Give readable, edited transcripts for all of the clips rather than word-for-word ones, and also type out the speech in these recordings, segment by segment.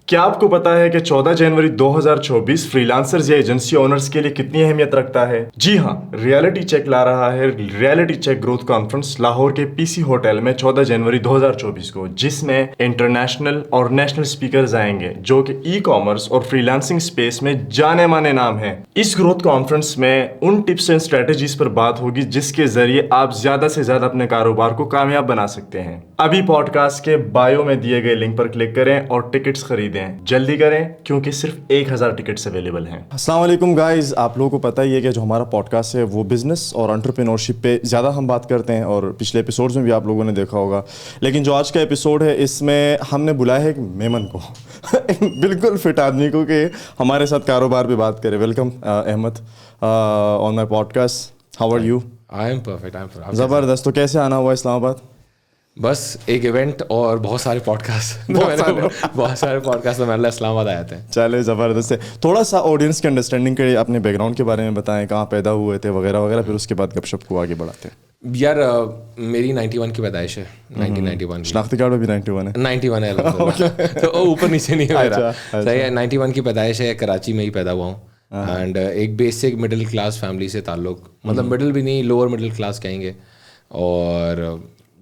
کیا آپ کو پتا ہے کہ 14 جنوری 2024 فریلانسرز یا ایجنسی اونرز کے لیے کتنی اہمیت رکھتا ہے؟ جی ہاں، ریالٹی چیک لا رہا ہے reality check growth conference Lahore کے پی سی ہوٹل میں 14 جنوری 2024 کو، جس میں انٹرنیشنل اور نیشنل سپیکرز آئیں گے جو کہ ای کامرس اور فریلانسنگ سپیس میں جانے مانے نام ہیں۔ اس گروتھ کانفرنس میں ان ٹپس اینڈ اسٹریٹجیز پر بات ہوگی جس کے ذریعے آپ زیادہ سے زیادہ اپنے کاروبار کو کامیاب بنا سکتے ہیں۔ ابھی پوڈ کاسٹ کے بایو میں دیے گئے لنک پر کلک کریں اور ٹکٹس خریدیں، جلدی کریں کیونکہ صرف 1000 ٹکٹس اویلیبل ہیں۔ السلام علیکم گائز، آپ لوگوں کو پتہ ہی ہے کہ جو ہمارا پوڈ کاسٹ ہے وہ بزنس اور انٹرپرینورشپ پہ زیادہ ہم بات کرتے ہیں، اور پچھلے ایپیسوڈز میں بھی آپ لوگوں نے دیکھا ہوگا، لیکن جو آج کا ایپیسوڈ ہے اس میں ہم نے بلایا ہے ایک میمن کو بالکل فٹ آدمی کو کہ ہمارے ساتھ کاروبار پہ بات کرے۔ Welcome Ahmed on my podcast, how are you? I am perfect. زبردست۔ تو کیسے آنا ہوا اسلام آباد؟ بس ایک ایونٹ اور بہت سارے پوڈ کاسٹ میں اسلام آباد آئے تھے۔ چلے زبردست ہے۔ تھوڑا سا آڈینس کی انڈرسٹینڈنگ کے لیے اپنے بیک گراؤنڈ کے بارے میں بتائیں، کہاں پیدا ہوئے تھے وغیرہ وغیرہ، پھر اس کے بعد گپ شپ کو آگے بڑھاتے ہیں۔ یار میری 91 کی پیدائش ہے، 1991 شناختی کارڈ میں بھی 91 ہے؟ 91 ہے تو اوپر نیچے نہیں ہے میرا، صحیح ہے۔ 91 کی پیدائش ہے، کراچی میں ہی پیدا ہوا ہوں، اینڈ ایک بیسک مڈل کلاس فیملی سے تعلق، مطلب مڈل بھی نہیں، لوور مڈل کلاس کہیں گے، اور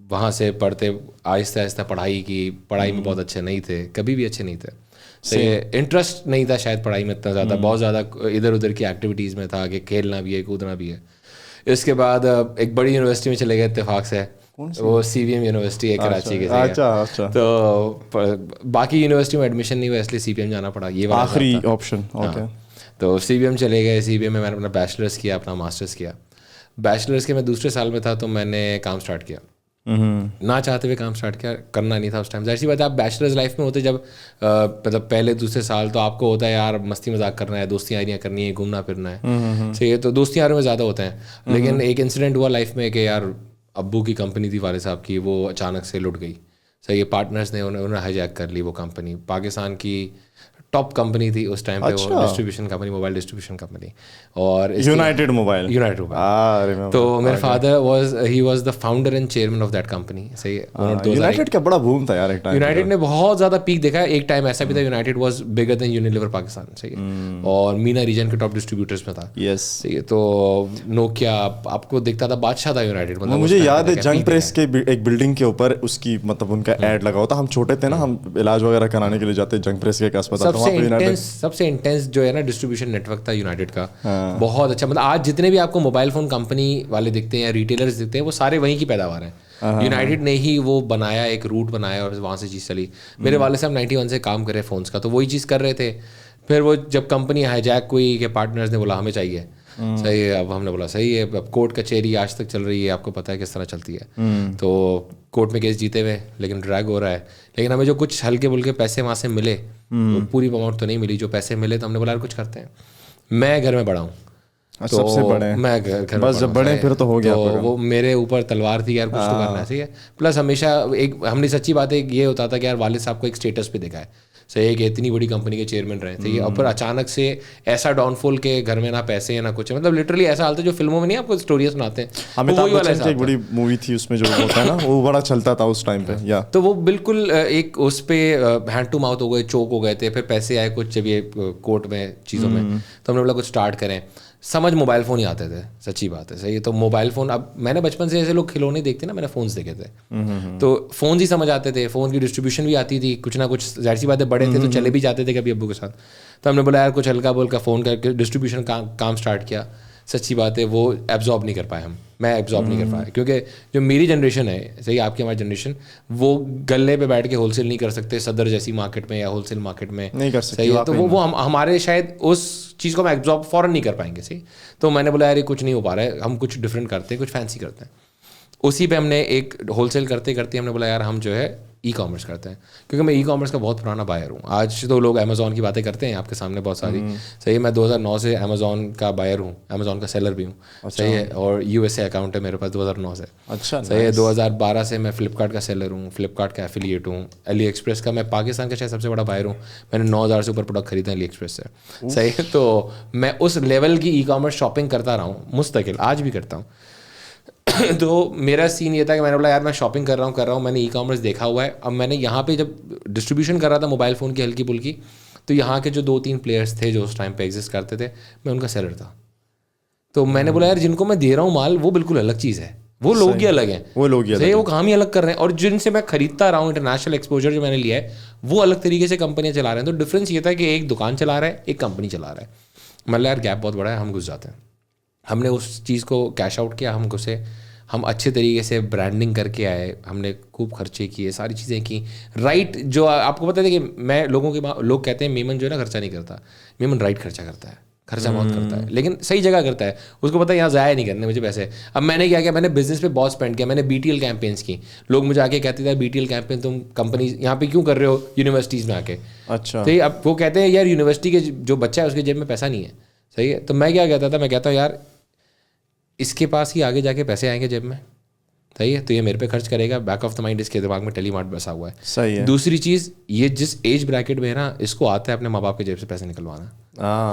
وہاں سے پڑھتے آہستہ آہستہ پڑھائی میں بہت اچھے نہیں تھے، کبھی بھی اچھے نہیں تھے، صحیح انٹرسٹ نہیں تھا شاید پڑھائی میں اتنا زیادہ، بہت زیادہ ادھر ادھر کی ایکٹیویٹیز میں تھا کہ کھیلنا بھی ہے کودنا بھی ہے۔ اس کے بعد ایک بڑی یونیورسٹی میں چلے گئے اتفاق سے، وہ سی وی ایم یونیورسٹی ہے کراچی کے، تو باقی یونیورسٹی میں ایڈمیشن نہیں ہوا اس لیے سی پی ایم جانا پڑا، یہ آخری آپشن۔ تو سی پی ایم چلے گئے، سی پی ایم میں نے اپنا بیچلرس کیا، اپنا ماسٹرس کیا۔ بیچلرس کے میں دوسرے سال میں تھا تو میں نے کام اسٹارٹ کیا، نہ چاہتے ہوئے کام اسٹارٹ کیا، کرنا نہیں تھا اس ٹائم۔ ظاہر سی بات ہے، آپ بیچلرز لائف میں ہوتے جب مطلب پہلے دوسرے سال، تو آپ کو ہوتا ہے یار مستی مذاق کرنا ہے، دوستیاں یاریاں کرنی ہے، گھومنا پھرنا ہے، صحیح، تو دوستیاں یاریوں میں زیادہ ہوتے ہیں۔ لیکن ایک انسیڈنٹ ہوا لائف میں کہ یار ابو کی کمپنی تھی والد صاحب کی، وہ اچانک سے لٹ گئی، صحیح، پارٹنرز نے انہوں نے ہائی جیک کر لی وہ کمپنی، پاکستان کی ٹاپ کمپنی تھی اس ٹائم پہ، وہ distribution company, mobile distribution company, اور یونائٹیڈ موبائل۔ تو میرے father was the founder and chairman of that company, صحیح ہے۔ یونائٹیڈ کا بڑا بوم تھا یار ایک ٹائم، یونائٹیڈ نے بہت زیادہ پیک دیکھا ہے، ایک ٹائم ایسا بھی تھا United was bigger than Unilever Pakistan, صحیح ہے، اور مینا ریجن کے ٹاپ ڈسٹریبیوٹرز میں تھا، صحیح ہے۔ تو نوکیا آپ کو دیکھتا تھا، بادشاہ تھا یونائٹیڈ، مطلب مجھے یاد ہے جنگ پریس کے ایک بلڈنگ کے اوپر اس کی مطلب ان کا ایڈ لگا ہوتا، ہم چھوٹے تھے نا، ہم علاج وغیرہ کرانے کے لیے جاتے جنگ پریس کے اسپتال، سب سے انٹینس جو ہے نا ڈسٹریبیوشن نیٹ ورک تھا یونائٹیڈ کا، بہت اچھا۔ مطلب آج جتنے بھی آپ کو موبائل فون کمپنی والے دکھتے ہیں یا ریٹیلرز دکھتے ہیں، وہ سارے وہیں کی پیداوار ہیں، یونائٹیڈ نے ہی وہ بنایا، ایک روٹ بنایا اور وہاں سے چیز چلی۔ میرے والد صاحب 91 سے کام کر رہے فونس کا، تو وہی چیز کر رہے تھے، پھر وہ جب کمپنی ہائی جیک ہوئی کہ پارٹنرز نے بولا ہمیں چاہیے، صحیح ہے، اب ہم نے بولا صحیح ہے، اب کورٹ کچہری آج تک چل رہی ہے، آپ کو پتہ ہے کس طرح چلتی ہے، تو کورٹ میں کیس جیتے ہوئے لیکن ڈریگ ہو رہا ہے، لیکن ہمیں جو کچھ ہلکے بلکے پیسے وہاں سے ملے، پوری اماؤنٹ تو نہیں ملی، جو پیسے ملے تو ہم نے بولا کچھ کرتے ہیں۔ میں گھر میں بڑا ہوں، سب سے بڑے، میں گھر بس جب بڑے پھر تو ہو گیا، وہ میرے اوپر تلوار تھی یار، کچھ تو کرنا ہے، صحیح ہے۔ پلس ہمیشہ ایک ہم نے سچی بات ہے یہ ہوتا تھا کہ یار والد صاحب کو ایک اسٹیٹس پہ دیکھا ہے، صحیح ہے، کہ اتنی بڑی کمپنی کے چیئرمین رہے تھے، اور پھر اچانک سے ایسا ڈاؤن فال کہ گھر میں نہ پیسے نہ کچھ، مطلب لٹرلی ایسا حالت ہے جو فلموں میں نہیں آپ کو اسٹوریاں سناتے ہیں، امیتابھ بچن کی ایک بڑی مووی تھی اس میں جو ہوتا ہے نا، وہ بڑا چلتا تھا اس ٹائم پہ، یا تو وہ بالکل ایک اس پہ ہینڈ ٹو ماؤتھ ہو گئے، چوک ہو گئے تھے، پھر پیسے آئے کچھ جب یہ کورٹ میں چیزوں میں، تو ہم نے بولا کچھ اسٹارٹ کریں۔ سمجھ موبائل فون ہی آتے تھے، سچی بات ہے، صحیح ہے۔ تو موبائل فون، اب میں نے بچپن سے ایسے لوگ کھلونے دیکھتے نا، میں نے فونس دیکھے تھے، تو فونس ہی سمجھ آتے تھے، فون کی ڈسٹریبیوشن بھی آتی تھی کچھ نہ کچھ، ظاہر سی بات ہے بڑے تھے تو چلے بھی جاتے تھے کبھی ابو کے ساتھ، تو ہم نے بولا یار کچھ ہلکا بولکا فون کر کے ڈسٹریبیوشن کام اسٹارٹ کیا۔ سچی بات ہے وہ ایبزارب نہیں کر پائے میں ایبزارب نہیں کر پایا، کیونکہ جو میری جنریشن ہے، صحیح آپ کی ہماری جنریشن، وہ گلے پہ بیٹھ کے ہول سیل نہیں کر سکتے صدر جیسی مارکیٹ میں یا ہول سیل مارکیٹ میں نہیں کر سکتے، صحیح ہے، تو وہ ہمارے شاید اس چیز کو ہم ایبزارب فوراً نہیں کر پائیں گے، صحیح۔ تو میں نے بولا یار یہ کچھ نہیں ہو پا رہا ہے، ہم کچھ ڈفرینٹ کرتے ہیں، کچھ فینسی کرتے ہیں۔ اسی پہ ہم نے ایک ہول سیل کرتے کرتے ہم نے بولا یار ہم جو ہے ای کامرس کرتے ہیں، کیونکہ میں ای کامرس کا بہت پرانا بائر ہوں۔ آج تو لوگ امیزون کی باتیں کرتے ہیں آپ کے سامنے بہت ساری، صحیح، میں 2009 سے امیزون کا بائر ہوں، امیزون کا سیلر بھی ہوں، صحیح ہے، اور یو ایس اے اکاؤنٹ ہے میرے پاس 2009 سے، اچھا، صحیح ہے۔ 2012 سے میں فلپکارٹ کا سیلر ہوں، فلپکارٹ کا ایفیلیٹ ہوں، علی ایکسپریس کا میں پاکستان کا شاید سب سے بڑا بائر ہوں، میں نے 9000 سے اوپر پروڈکٹ خریدے ہیں علی ایکسپریس سے، صحیح ہے۔ تو میں اس لیول کی ای کامرس شاپنگ کرتا رہا ہوں مستقل، آج بھی کرتا ہوں۔ تو میرا سین یہ تھا کہ میں نے بولا یار میں شاپنگ کر رہا ہوں, میں نے ای کامرس دیکھا ہوا ہے. اب میں نے یہاں پہ جب ڈسٹریبیوشن کر رہا تھا موبائل فون کی ہلکی پھلکی, تو یہاں کے جو 2-3 پلیئرس تھے جو اس ٹائم پہ ایگزسٹ کرتے تھے, میں ان کا سیلر تھا. تو میں نے بولا یار جن کو میں دے رہا ہوں مال وہ بالکل الگ چیز ہے, وہ لوگ ہی الگ ہیں, وہ کام ہی الگ کر رہے ہیں, اور جن سے میں خریدتا رہا ہوں انٹرنیشنل ایکسپوجر جو میں نے لیا ہے وہ الگ طریقے سے کمپنیاں چلا رہے ہیں. تو ڈفرینس یہ تھا کہ ایک دکان چلا رہا ہے, ایک کمپنی چلا رہا ہے. مطلب یار گیپ بہت بڑا ہے, ہم گھس جاتے ہیں. ہم نے اس چیز کو کیش آؤٹ کیا, ہم اچھے طریقے سے برانڈنگ کر کے آئے, ہم نے خوب خرچے کیے, ساری چیزیں کی رائٹ. جو آپ کو پتہ ہے کہ میں لوگ کہتے ہیں میمن جو ہے نا خرچہ نہیں کرتا, میمن رائٹ خرچہ کرتا ہے, خرچہ بہت کرتا ہے لیکن صحیح جگہ کرتا ہے. اس کو پتہ ہے یہاں ضائع نہیں کرنے مجھے پیسے. اب میں نے کیا کیا, میں نے بزنس پہ بہت اسپینڈ کیا, میں نے BTL کیمپینس کی. لوگ مجھے آ کے کہتے تھے BTL کیمپین تم کمپنی یہاں پہ کیوں کر رہے ہو یونیورسٹیز میں آ کے. اچھا, تو اب وہ کہتے ہیں یار یونیورسٹی کے جو بچہ ہے اس کے جیب میں پیسہ نہیں ہے. صحیح ہے, تو میں کیا کہتا تھا, میں کہتا ہوں یار اس کے پاس ہی آگے جا کے پیسے آئیں گے جیب میں. صحیح ہے, تو یہ میرے پہ خرچ کرے گا. بیک آف دا مائنڈ اس کے دماغ میں ٹیلی مارٹ بسا ہوا ہے. صحیح ہے. دوسری چیز یہ جس ایج بریکٹ میں ہے نا, اس کو آتا ہے اپنے ماں باپ کے جیب سے پیسے نکلوانا.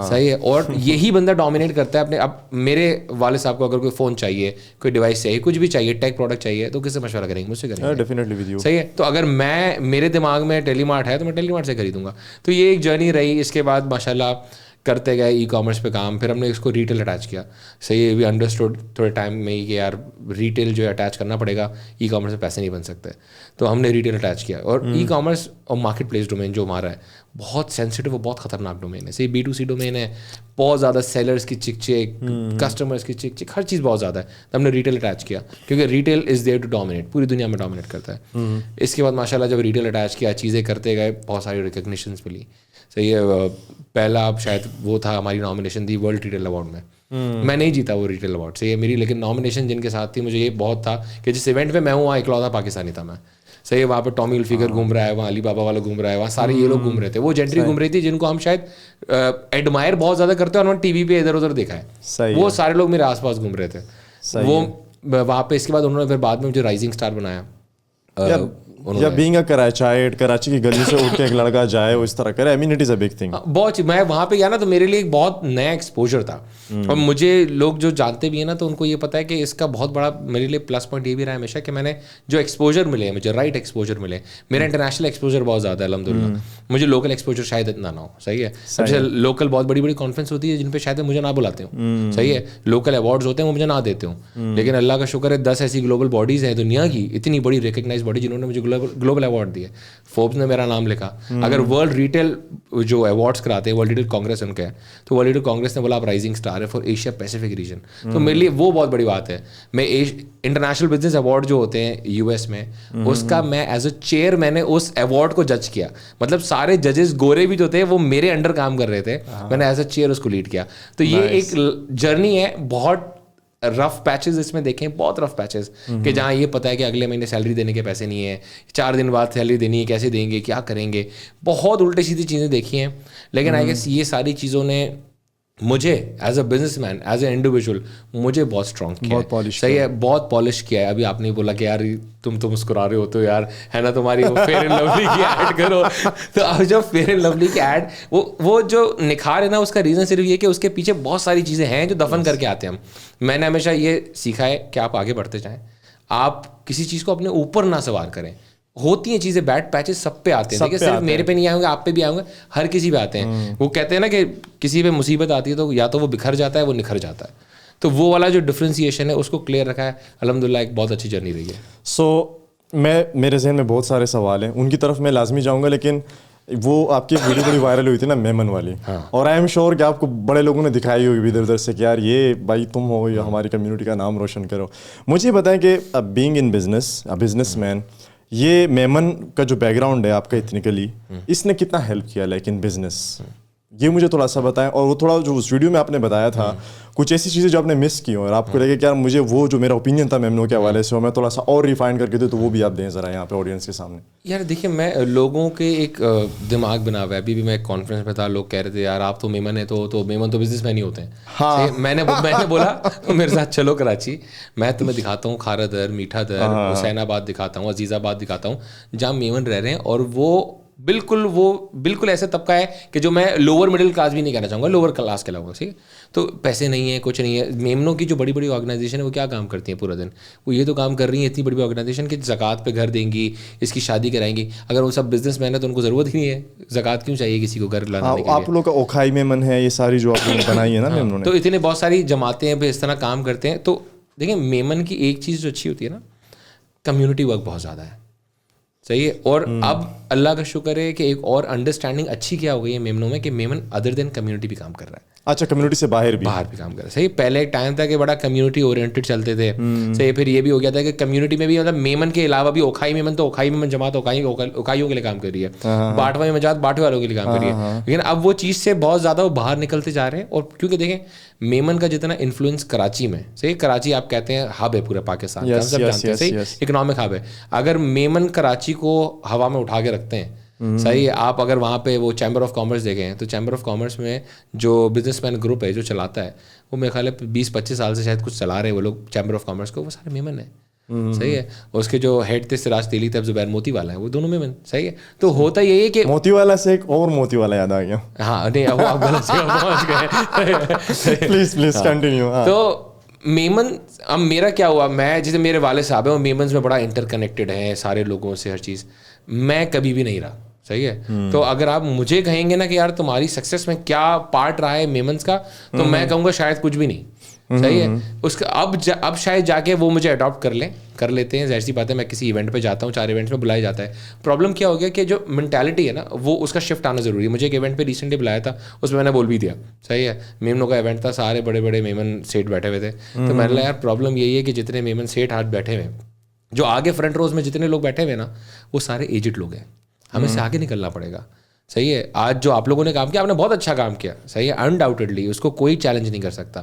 صحیح ہے, اور یہی بندہ ڈومینیٹ کرتا ہے اپنے. اب میرے والد صاحب کو اگر کوئی فون چاہیے, کوئی ڈیوائس چاہیے, کچھ بھی چاہیے, ٹیک پروڈکٹ چاہیے, تو کس سے مشورہ کریں گے؟ مجھ سے کریں گے. ڈیفینیٹلی. صحیح ہے, تو اگر میرے دماغ میں ٹیلی مارٹ ہے تو میں ٹیلی مارٹ سے خریدوں گا. تو یہ ایک جرنی رہی. اس کے بعد ماشاء اللہ کرتے گئے ای کامرس پہ کام. پھر ہم نے اس کو ریٹیل اٹیچ کیا. صحیح ہے, وی انڈرسٹوڈ تھوڑے ٹائم میں ہی کہ یار ریٹیل جو ہے اٹیچ کرنا پڑے گا, ای کامرس میں پیسے نہیں بن سکتے. تو ہم نے ریٹیل اٹیچ کیا. اور ای کامرس اور مارکیٹ پلیس ڈومین جو ہمارا ہے بہت سینسٹیو, بہت خطرناک ڈومین ہے. صحیح, B2C ڈومین ہے, بہت زیادہ سیلرس کی چک چک, کسٹمرس کی چک چک, ہر چیز بہت زیادہ ہے. تو ہم نے ریٹیل اٹیچ کیا کیونکہ retail is there to dominate, پوری دنیا میں ڈومینیٹ کرتا ہے. اس کے بعد ماشاء اللہ جب ریٹیل اٹیچ کیا, چیزیں کرتے گئے, بہت ساری ریکگنیشنس ملی. صحیح ہے, پہلا اب شاید وہ تھا ہماری نامینیشن تھی ورلڈ ریٹیل ایوارڈ میں. میں نہیں جیتا وہ ریٹیل ایوارڈ. صحیح ہے میری, لیکن نامینیشن جن کے ساتھ تھی مجھے یہ بہت تھا کہ جس ایونٹ پہ میں ہوں وہاں اکلوتا پاکستانی تھا میں. صحیح ہے, وہاں پہ ٹامی ہلفگر گھوم رہا ہے, وہاں علی بابا والا گھوم رہا ہے, وہاں سارے یہ لوگ گھوم رہے تھے. وہ جینٹری گھوم رہی تھی جن کو ہم شاید ایڈمائر بہت زیادہ کرتے ہیں, اور انہوں نے TV پہ ادھر ادھر دیکھا ہے. وہ سارے لوگ میرے آس پاس گھوم رہے تھے. وہ وہاں پہ اس کے بعد انہوں نے پھر بعد میں مجھے رائزنگ اسٹار بنایا. یا بینگ اے کراچائٹ, کراچی کی گلی سے اٹھ کے ایک لڑکا جائے وہ اس طرح کرے, I mean it is a big thing. بہت, میں وہاں پہ گیا نا تو میرے لیے ایک بہت نیا ایکسپوجر تھا. اور مجھے لوگ جو جانتے بھی ہیں نا تو ان کو یہ پتا ہے کہ اس کا بہت بڑا میرے لیے پلس پوائنٹ یہ بھی رہا ہے ہمیشہ کہ میں نے جو ایکسپوجر ملے, مجھے رائٹ ایکسپوجر ملے. میرا انٹرنیشنل ایکسپوجر بہت زیادہ ہے الحمد للہ. مجھے لوکل ایکسپوجر شاید اتنا نہ ہو. صحیح ہے, اچھا لوکل بہت بڑی بڑی کانفرنس ہوتی ہے جن پہ شاید مجھے نہ بلاتے ہوں. صحیح ہے, لوکل ایوارڈز ہوتے ہیں وہ مجھے نہ دیتے ہوں, لیکن اللہ کا شکر ہے 10 ایسی گلوبل باڈیز ہیں دنیا کی, اتنی بڑی ریکگنائز باڈی جنہوں نے مجھے گلوبل ایوارڈ دیے. فوربس نے میرا نام لکھا. اگر ورلڈ ریٹیل جو ایوارڈس کراتے ہیں, ورلڈ ریٹیل کانگریس ان کا ہے, تو ورلڈ ریٹیل کانگریس نے بولا آپ رائزنگ اسٹار ہے فار ایشیا پیسیفک ریجن. تو میرے لیے وہ بہت بڑی بات ہے. میں انٹرنیشنل بزنس ایوارڈ جو ہوتے ہیں US میں, اس کا میں ایز اے چیئر میں نے اس ایوارڈ کو جج کیا. مطلب سارے ججز گورے بھی جو تھے وہ میرے انڈر کام کر رہے تھے, میں نے ایز اے چیئر اس کو لیڈ کیا. تو یہ ایک جرنی ہے, بہت رف پیچز اس میں دیکھیں, بہت رف پیچز, کہ جہاں یہ پتہ ہے کہ اگلے مہینے سیلری دینے کے پیسے نہیں ہیں, 4 دن بعد سیلری دینی ہے, کیسے دیں گے, کیا کریں گے, بہت الٹی سیدھی چیزیں دیکھی ہیں. لیکن آئی گیس یہ ساری چیزوں نے مجھے as a business man, as a individual مجھے بہت اسٹرانگ کیا. صحیح ہے, بہت پالش کیا ہے. ابھی آپ نے بولا کہ یار تم تو مسکرا رہے ہو تو یار ہے نا تمہاری فیئر اینڈ لولی کی ایڈ کرو. تو اب جو فیئر اینڈ لولی کی ایڈ, وہ جو نکھار ہے نا, اس کا ریزن صرف یہ کہ اس کے پیچھے بہت ساری چیزیں ہیں جو دفن کر کے آتے ہیں ہم. میں نے ہمیشہ یہ سیکھا ہے کہ آپ آگے بڑھتے جائیں, آپ کسی چیز کو اپنے اوپر نہ سوار کریں. ہوتی ہیں چیزیں, بیڈ پیچز سب پہ آتے ہیں, دیکھیں صرف میرے پہ نہیں آئیں گے, آپ پہ بھی آئیں گے, ہر کسی پہ آتے ہیں. وہ کہتے ہیں نا کہ کسی پہ مصیبت آتی ہے تو یا تو وہ بکھر جاتا ہے, وہ نکھر جاتا ہے. تو وہ والا جو ڈفرینسیشن ہے اس کو کلیئر رکھا ہے, الحمدللہ ایک بہت اچھی جرنی رہی ہے. سو میرے ذہن میں بہت سارے سوال ہیں, ان کی طرف میں لازمی جاؤں گا, لیکن وہ آپ کی ایک ویڈیو بڑی وائرل ہوئی تھی نا میمن والی, اور آئی ایم شیور کہ آپ کو بڑے لوگوں نے دکھائی ہوگی ادھر ادھر سے کہ یار یہ بھائی تم ہو, یا ہماری کمیونٹی کا نام روشن کرو. مجھے بتائیں کہ بینگ ان بزنس مین, یہ میمن کا جو بیک گراؤنڈ ہے آپ کا ایتھنیکلی, اس نے کتنا ہیلپ کیا لائک ان بزنس, یہ مجھے تھوڑا سا بتائیں. اور وہ تھوڑا جو اس ویڈیو میں آپ نے بتایا تھا, کچھ ایسی چیزیں جو آپ نے مس کی ہوں اور آپ کو لگے کہ یار مجھے وہ جو میرا اوپینین تھا میمنو کے حوالے سے, میں تھوڑا سا اور ریفائن کر کے دوں, تو وہ بھی آپ دیں ذرا یہاں پہ آڈینس کے سامنے. یار دیکھیں, میں لوگوں کے ایک دماغ بنا ہوا ہے. ابھی بھی میں ایک کانفرنس میں تھا, لوگ کہہ رہے تھے یار آپ تو میمن ہیں, تو میمن تو بزنس مین ہی ہوتے ہیں. میں نے بولا میرے ساتھ چلو کراچی, میں تمہیں دکھاتا ہوں کھارا در, میٹھا در, حسین آباد دکھاتا ہوں, عزیز آباد دکھاتا ہوں, جہاں میمن رہ رہے ہیں, اور وہ بالکل ایسا طبقہ ہے کہ جو میں لوور مڈل کلاس بھی نہیں کہنا چاہوں گا, لوور کلاس کہلاؤں گا. ٹھیک ہے, تو پیسے نہیں ہیں, کچھ نہیں ہے. میمنوں کی جو بڑی بڑی آرگنائزیشن ہے وہ کیا کام کرتی ہیں پورا دن؟ وہ یہ تو کام کر رہی ہیں اتنی بڑی بڑی آرگنائزیشن کہ زکوٰۃ پہ گھر دیں گی, اس کی شادی کرائیں گی. اگر وہ سب بزنس مین ہے تو ان کو ضرورت ہی نہیں ہے, زکوٰۃ کیوں چاہیے کسی کو گھر لانے کے لیے؟ آپ لوگ کا اوکھائی میمن ہے, یہ ساری جو آپ نے بنائی ہے نا میمنوں نے, تو اتنے بہت ساری جماعتیں ہیں اس طرح کام کرتے ہیں. تو دیکھیں میمن کی ایک چیز جو اچھی ہوتی ہے نا, کمیونٹی ورک بہت زیادہ ہے. صحیح ہے. اور اب اللہ کا شکر ہے کہ ایک اور انڈرسٹینڈنگ اچھی کیا ہو گئی ہے میمنوں میں, کہ میمن ادر دین کمیونٹی بھی کام کر رہا ہے. اچھا, کمیونٹی سے باہر بھی کام کر رہا ہے. صحیح. پہلے ایک ٹائم تھا کہ بڑا کمیونٹی اورینٹڈ چلتے تھے. صحیح. پھر یہ بھی ہو گیا تھا کہ کمیونٹی میں بھی مطلب میمن کے علاوہ بھی اوکھائی میمن, تو اوکھائی میمن جماعت اوکھائیوں کے لیے کام کر رہی ہے, باٹوا میں جماعت باٹوے والوں کے لیے کام کر رہی ہے. لیکن اب وہ چیز سے بہت زیادہ وہ باہر نکلتے جا رہے ہیں. اور کیونکہ دیکھیں میمن کا جتنا انفلوئنس کراچی میں, صحیح, کراچی آپ کہتے ہیں ہب ہے پورے پاکستان کا, سب جانتے ہیں, صحیح, اکنامک ہب ہے. اگر میمن کراچی کو ہوا میں اٹھا کے رکھتے ہیں, صحیح ہے, آپ اگر وہاں پہ وہ چیمبر آف کامرس دیکھیں تو چیمبر آف کامرس میں جو بزنس مین گروپ ہے جو چلاتا ہے, وہ میرے خیال ہے 20-25 سال سے شاید کچھ چلا رہے ہیں وہ لوگ چیمبر آف کامرس کو, وہ سارے میمن ہیں. صحیح ہے. اس کے جو ہیڈ تھے سراج تیلی تھے, زبیر موتی والا ہے, وہ دونوں میمن. صحیح ہے. تو ہوتا یہی ہے کہ موتی والا سے ایک اور موتی والا یاد آ گیا. ہاں نہیں, وہ آپ غلط جگہ پہنچ گئے. Please continue. تو میمن, اب میرا کیا ہوا, میں جیسے میرے والد صاحب ہیں وہ میمنز میں بڑا انٹر کنیکٹڈ ہیں سارے لوگوں سے, ہر چیز. میں کبھی بھی نہیں رہا. صحیح ہے. تو اگر آپ مجھے کہیں گے نا کہ یار تمہاری سکسیس میں کیا پارٹ رہا ہے میمنز کا, تو میں کہوں گا شاید کچھ بھی نہیں. صحیح ہے. اس کا اب شاید جا کے وہ مجھے اڈاپٹ کر لیتے ہیں. ظاہر سی بات ہے, میں کسی ایونٹ پہ جاتا ہوں, 4 ایونٹس میں بلایا جاتا ہے. پرابلم کیا ہو گیا کہ جو مینٹیلٹی ہے نا, وہ اس کا شفٹ آنا ضروری ہے. مجھے ایک ایونٹ پہ ریسنٹلی بلایا تھا, اس میں نے بول بھی دیا. صحیح ہے. میمنوں کا ایونٹ تھا, سارے بڑے بڑے میمن سیٹ بیٹھے ہوئے تھے. تو میں نے کہا یار پرابلم یہی ہے کہ جتنے میمن سیٹ ہاتھ بیٹھے ہوئے, جو آگے فرنٹ روز میں جتنے لوگ بیٹھے ہوئے نا, وہ سارے ایجڈ لوگ ہیں. ہمیں سے آگے نکلنا پڑے گا. صحیح ہے. آج جو آپ لوگوں نے کام کیا, آپ نے بہت اچھا کام کیا. صحیح ہے. انڈاؤٹڈلی اس کو کوئی چیلنج نہیں کر سکتا,